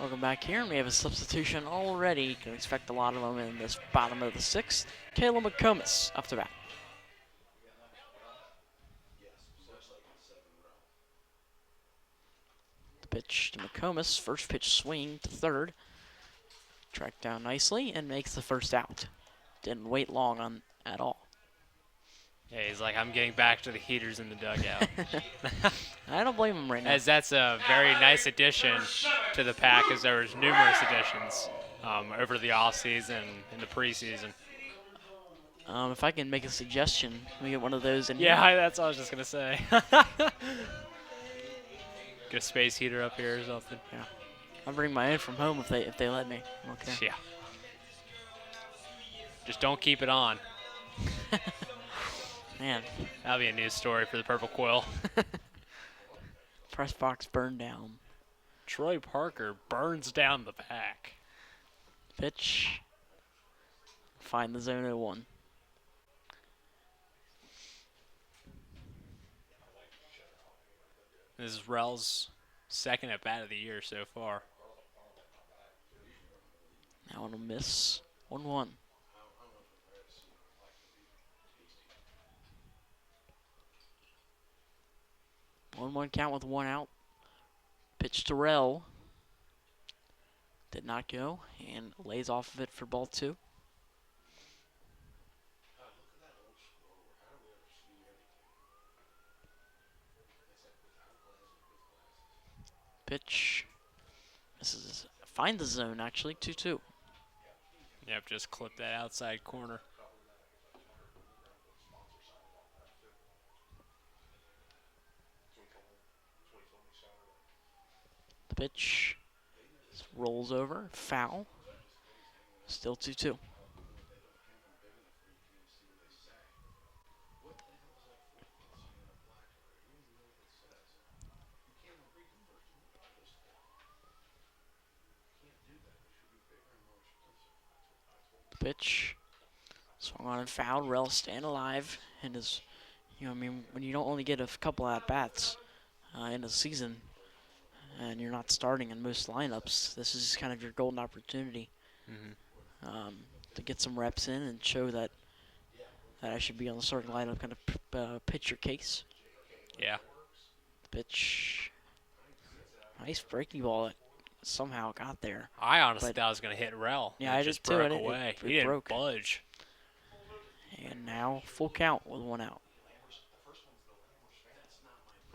S1: Welcome back here, and we have a substitution already. You can expect a lot of them in this bottom of the 6th. Kayla McComas up to bat. The pitch to McComas. First pitch swing to third. Tracked down nicely and makes the first out. Didn't wait long on at all.
S2: Yeah, he's like, I'm getting back to the heaters in the dugout.
S1: I don't blame him right now.
S2: As that's a very nice addition to the pack, as there was numerous additions over the offseason and the preseason.
S1: If I can make a suggestion, we get one of those in
S2: Yeah,
S1: here.
S2: that's what I was just going to say. Get a space heater up here or something.
S1: Yeah. I'll bring my own from home if they let me. Okay.
S2: Yeah. Just don't keep it on.
S1: Man,
S2: That'll be a news story for the Purple Quill.
S1: press box burned down.
S2: Troy Parker burns down the pack.
S1: Pitch. Find the zone 0-1.
S2: This is Rel's second at bat of the year so far.
S1: That one will miss. 1-1. One count with one out. Pitch to Rel. Did not go and lays off of it for ball 2. Pitch. This is find the zone actually. 2-2.
S2: Yep, just clip that outside corner.
S1: The pitch rolls over. Foul. Still 2-2. The pitch swung on and fouled. Rel staying alive and is, I mean, when you don't only get a couple at bats in a season, and you're not starting in most lineups, this is kind of your golden opportunity to get some reps in and show that I should be on the starting lineup, kind of pitch your case.
S2: Yeah.
S1: Pitch. Nice breaking ball that somehow got there.
S2: I honestly
S1: But-
S2: thought I was going to hit Rel.
S1: Yeah,
S2: It
S1: I
S2: just
S1: did too,
S2: broke
S1: and it
S2: away. He didn't
S1: broke.
S2: budge.
S1: And now full count with one out.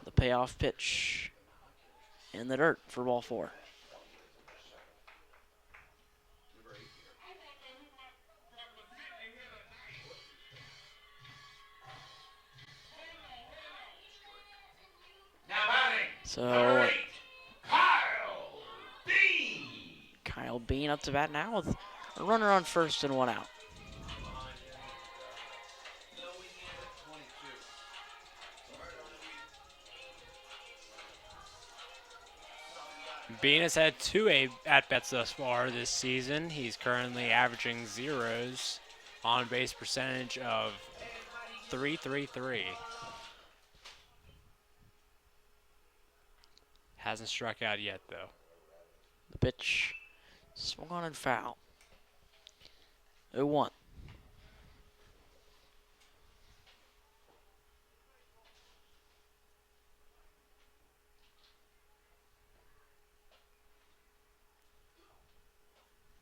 S1: The payoff pitch in the dirt for ball 4.
S3: Now batting.
S1: So
S3: Number 8, Kyle Bean.
S1: Kyle Bean up to bat now with a runner on first and one out.
S2: Bean has had 2 at-bats thus far this season. He's currently averaging zeros, on-base percentage of .333. Hasn't struck out yet, though.
S1: The pitch swung on and foul. 0-1.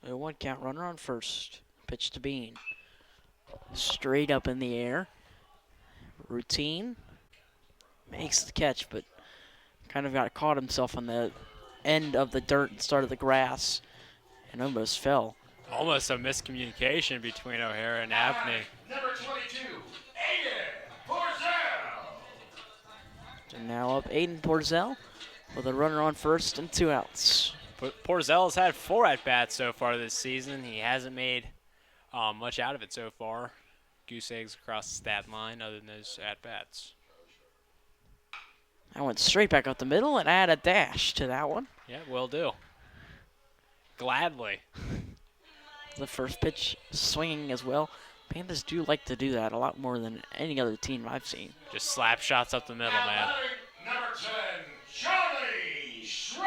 S1: A 1 count, runner on first. Pitch to Bean. Straight up in the air. Routine. Makes the catch, but kind of got caught himself on the end of the dirt and start of the grass and almost fell.
S2: Almost a miscommunication between O'Hara and Abney.
S3: Number 22, Aiden Borzell.
S1: And now up Aiden Porzell with a runner on first and 2 outs.
S2: But Porzell has had 4 at-bats so far this season. He hasn't made much out of it so far. Goose eggs across the stat line other than those at-bats.
S1: I went straight back up the middle and add a dash to that one.
S2: Yeah, will do. Gladly.
S1: The first pitch swinging as well. Panthers do like to do that a lot more than any other team I've seen.
S2: Just slap shots up the middle,
S3: Now
S2: man.
S3: batting number 10, Charlie Schroeder.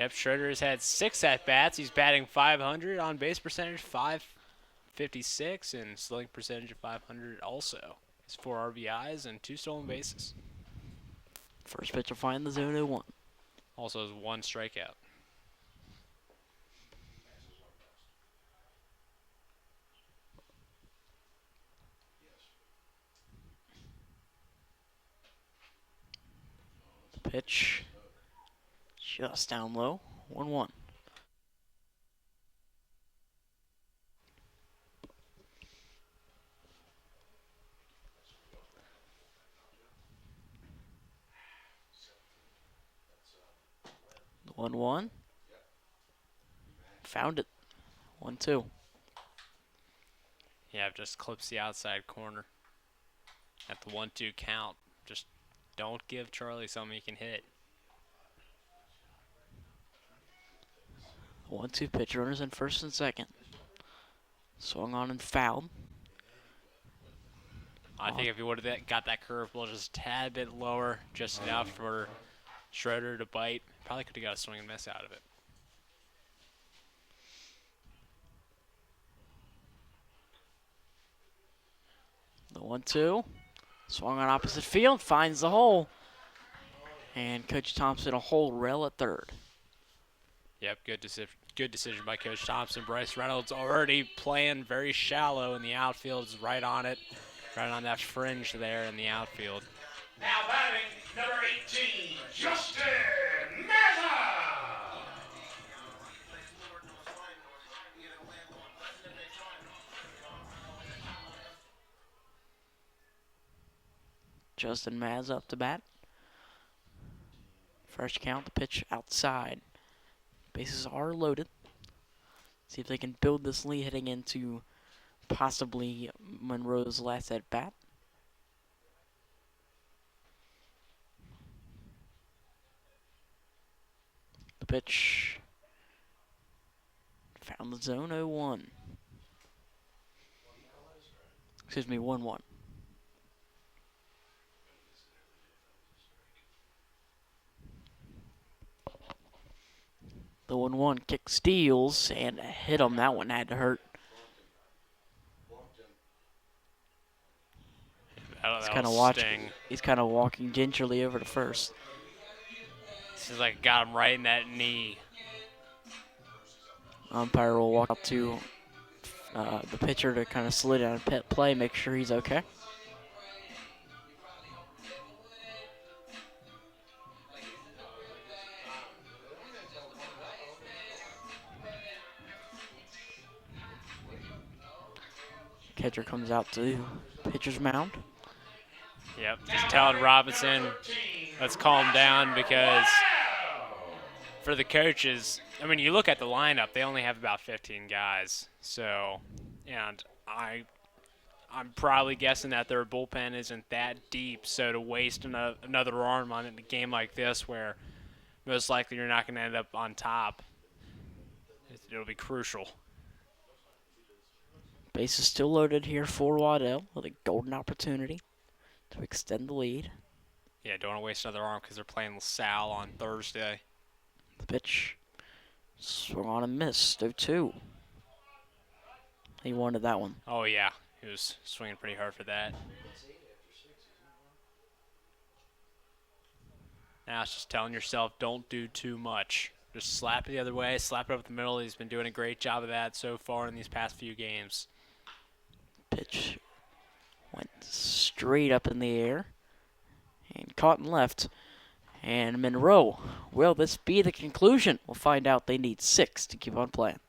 S2: Yep, Schroeder has had 6 at-bats. He's batting .500, on base percentage .556, and slugging percentage of .500 also. He's 4 RBIs and 2 stolen bases.
S1: First pitch will find the zone 0-1.
S2: Also has 1 strikeout.
S1: Pitch just down low. 1-1. The 1-1. Found it. 1-2.
S2: Yeah, just clips the outside corner at the 1-2 count. Just don't give Charlie something he can hit.
S1: 1-2 pitch. Runners in first and second. Swung on and fouled.
S2: I think if he would have got that curveball just a tad bit lower, just enough for Schroeder to bite, probably could have got a swing and miss out of it.
S1: The 1-2. Swung on opposite field. Finds the hole. And Coach Thompson a hold rail at third.
S2: Yep, good decision by Coach Thompson. Bryce Reynolds already playing very shallow in the outfield. Is right on it. Right on that fringe there in the outfield.
S3: Now batting, number 18, Justin Mazza.
S1: Justin Maz up to bat. First count, the pitch outside. Bases are loaded. See if they can build this lead heading into possibly Monroe's last at bat. The pitch found the zone. 0-1. Excuse me, 1-1. The 1-1 kick steals and hit him. That one had to hurt. He's kind of walking gingerly over to first.
S2: Seems like it got him right in that knee.
S1: Umpire will walk up to the pitcher to kind of slow down and play, make sure he's okay. Catcher comes out to pitcher's mound.
S2: Yep, just telling Robinson, let's calm down, because for the coaches, I mean, you look at the lineup, they only have about 15 guys. So, and I'm probably guessing that their bullpen isn't that deep. So to waste another arm on a game like this, where most likely you're not going to end up on top, it'll be crucial.
S1: Base is still loaded here for Waddell with a golden opportunity to extend the lead.
S2: Yeah, don't want to waste another arm because they're playing LaSalle on Thursday.
S1: The pitch swung on and missed. 0-2. He wanted that one.
S2: Oh, yeah. He was swinging pretty hard for that. Now it's just telling yourself, don't do too much. Just slap it the other way, slap it up the middle. He's been doing a great job of that so far in these past few games.
S1: Pitch went straight up in the air and caught and left. And Monroe, will this be the conclusion? We'll find out. They need 6 to keep on playing.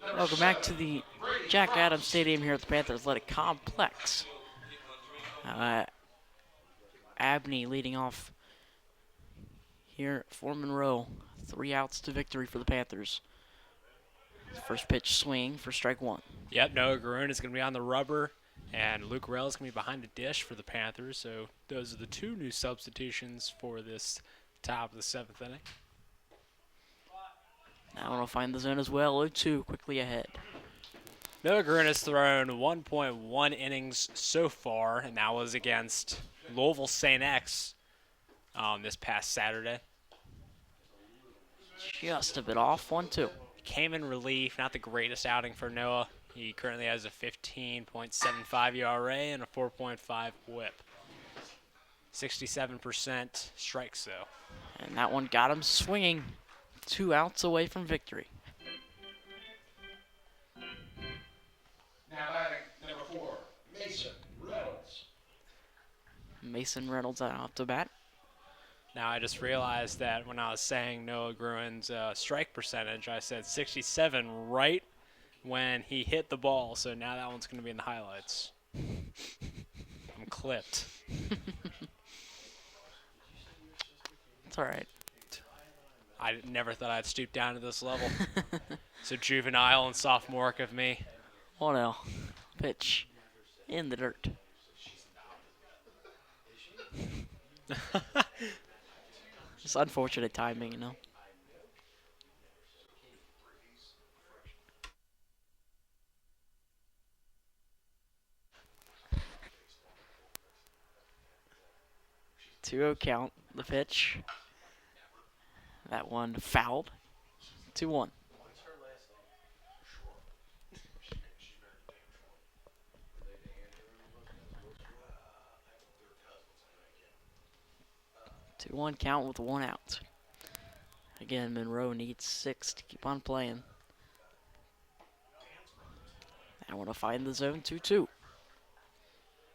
S1: Welcome back to the Jack Adams Stadium here at the Panther Athletic Complex. Abney leading off here for Monroe. 3 outs to victory for the Panthers. First pitch swing for strike 1.
S2: Yep, Noah Garoon is going to be on the rubber, and Luke Rell is going to be behind the dish for the Panthers. So those are the 2 new substitutions for this top of the 7th inning.
S1: Now we'll find the zone as well. 0-2 quickly ahead.
S2: Noah Garoon has thrown 1.1 innings so far, and that was against Louisville St. X this past Saturday.
S1: Just a bit off. 1-2.
S2: Came in relief, not the greatest outing for Noah. He currently has a 15.75 ERA and a 4.5 whip. 67% strikes, though.
S1: And that one got him swinging. 2 outs away from victory.
S3: Now batting number 4, Mason Reynolds.
S1: Mason Reynolds out to bat.
S2: Now I just realized that when I was saying Noah Gruen's strike percentage, I said 67 right when he hit the ball. So now that one's going to be in the highlights. I'm clipped.
S1: It's all right.
S2: I never thought I'd stoop down to this level. So juvenile and sophomoric of me.
S1: 1-0. Pitch in the dirt. It's unfortunate timing, you know. Two-0 count. The pitch. That one fouled. 2-1. Two-one count with 1 out. Again, Monroe needs 6 to keep on playing. I want to find the zone. 2-2.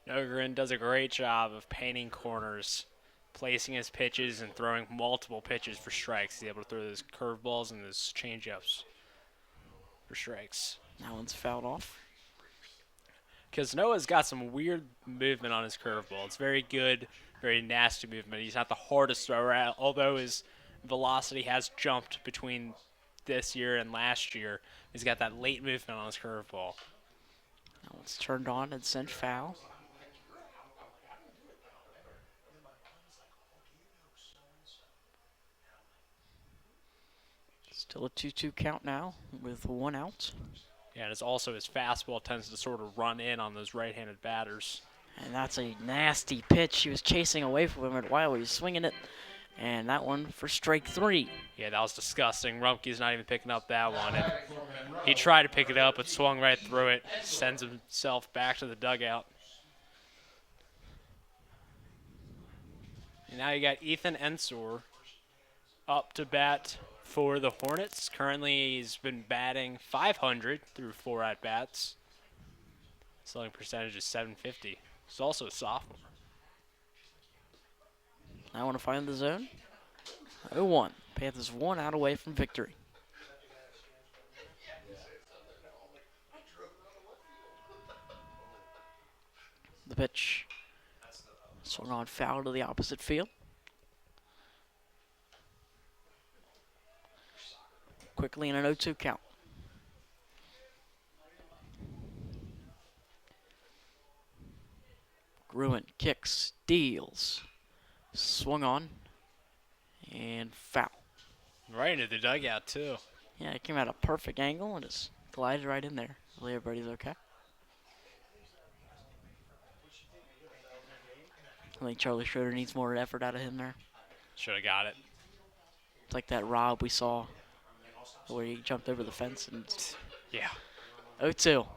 S2: Nogren does a great job of painting corners, placing his pitches and throwing multiple pitches for strikes. He's able to throw those curveballs and those changeups for strikes.
S1: That one's fouled off.
S2: Because Noah's got some weird movement on his curveball. It's very good, very nasty movement. He's not the hardest thrower, although his velocity has jumped between this year and last year. He's got that late movement on his curveball.
S1: That one's turned on and sent foul. Still a 2-2 count now with 1 out.
S2: Yeah, and it's also his fastball tends to sort of run in on those right-handed batters.
S1: And that's a nasty pitch. He was chasing away from him while he was swinging it. And that one for strike 3.
S2: Yeah, that was disgusting. Rumpke's not even picking up that one. And he tried to pick it up, but swung right through it. Sends himself back to the dugout. And now you got Ethan Ensor up to bat for the Hornets. Currently, he's been batting .500 through 4 at-bats. Slugging percentage is .750. He's also a sophomore.
S1: I want to find the zone. 0-1. Panthers 1 out away from victory. The pitch swung on foul to the opposite field. Quickly in an 0-2 count. Gruen kicks, deals. Swung on and foul.
S2: Right into the dugout, too.
S1: Yeah, it came at a perfect angle and just glided right in there. Hopefully everybody's okay. I think Charlie Schroeder needs more effort out of him there.
S2: Should have got it.
S1: It's like that Rob we saw where he jumped over the fence and
S2: Yeah.
S1: 0-2.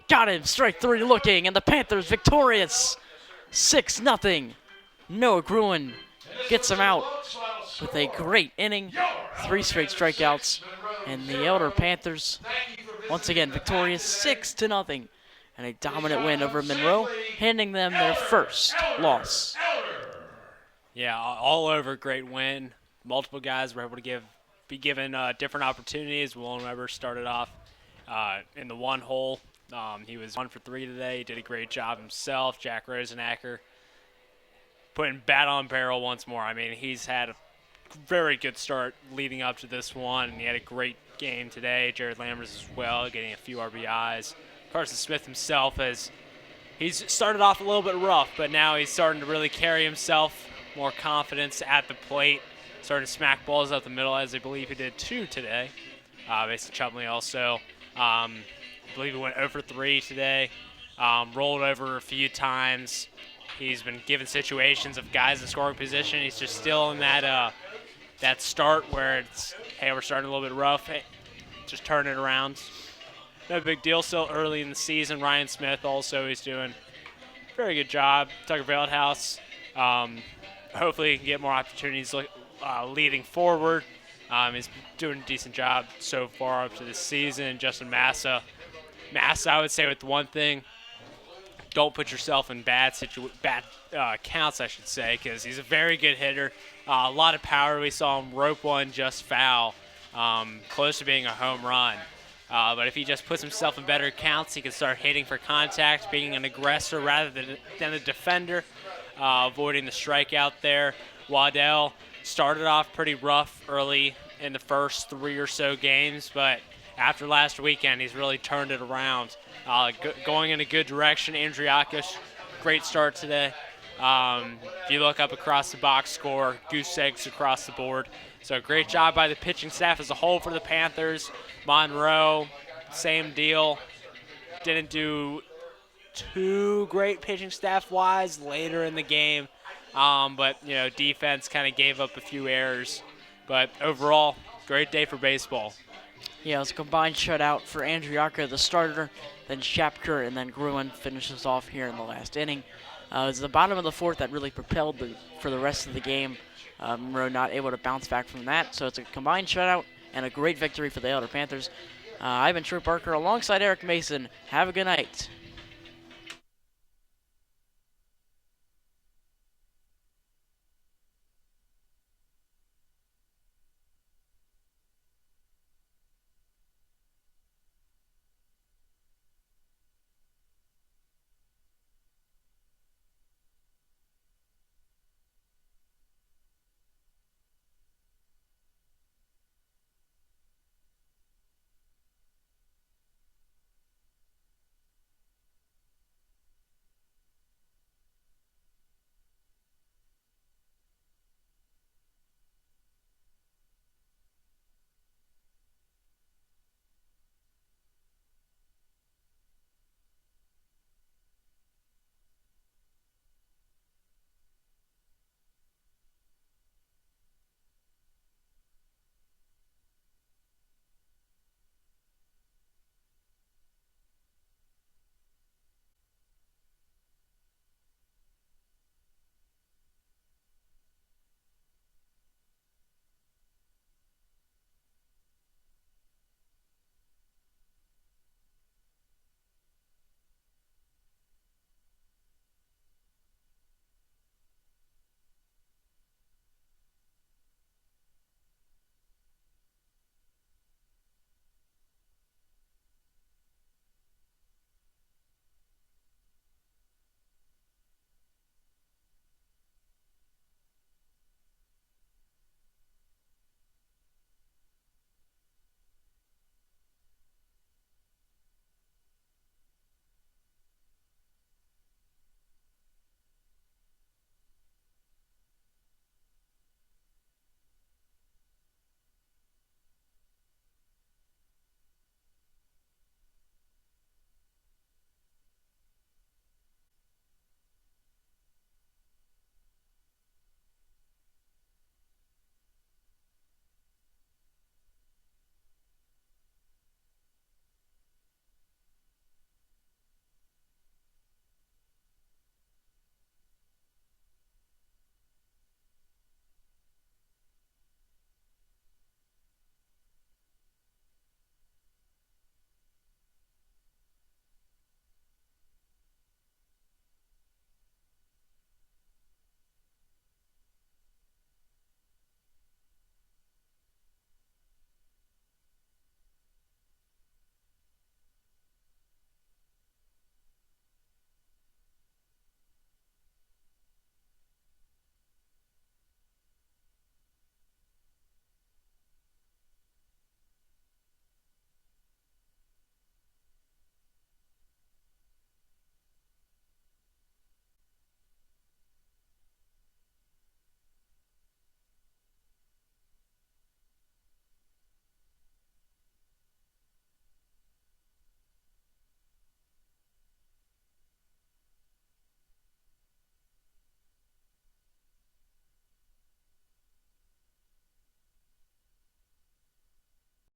S1: Got him, strike 3 looking, and the Panthers victorious. 6-0. Noah Gruen gets him out with a great inning. 3 straight strikeouts. And the Elder Panthers, once again, victorious 6-0. And a dominant win over Monroe, handing them their first loss.
S2: Yeah, all over great win. Multiple guys were able to give be given different opportunities. Willen Weber started off in the one hole. He was 1 for 3 today. He did a great job himself. Jack Rosenacker putting bat on barrel once more. I mean, he's had a very good start leading up to this one, and he had a great game today. Jared Lammers as well, getting a few RBIs. Carson Smith himself he's started off a little bit rough, but now he's starting to really carry himself, more confidence at the plate, starting to smack balls out the middle, as I believe he did 2 today. Mason Chumley also, I believe he went 0 for 3 today, rolled over a few times. He's been given situations of guys in scoring position. He's just still in that start where it's, hey, we're starting a little bit rough. Hey, just turn it around. No big deal. Still early in the season. Ryan Smith also, he's doing a very good job. Tucker Veldhouse, hopefully he can get more opportunities leading forward. He's doing a decent job so far up to this season. Justin Massa, I would say with one thing, don't put yourself in bad counts, I should say, because he's a very good hitter. A lot of power. We saw him rope one just foul, close to being a home run. But if he just puts himself in better counts, he can start hitting for contact, being an aggressor rather than a defender, avoiding the strikeout there. Waddell started off pretty rough early in the first 3 or so games, but after last weekend, he's really turned it around. Going in a good direction. Andriakis, great start today. If you look up across the box score, goose eggs across the board. So great job by the pitching staff as a whole for the Panthers. Monroe, same deal. Didn't do too great pitching staff-wise later in the game. But, defense kind of gave up a few errors. But overall, great day for baseball.
S1: Yeah, it was a combined shutout for Andriaka, the starter, then Shapker, and then Gruen finishes off here in the last inning. It was the bottom of the fourth that really propelled for the rest of the game. Monroe not able to bounce back from that, so it's a combined shutout and a great victory for the Elder Panthers. I've been Troy Parker alongside Eric Mason. Have a good night.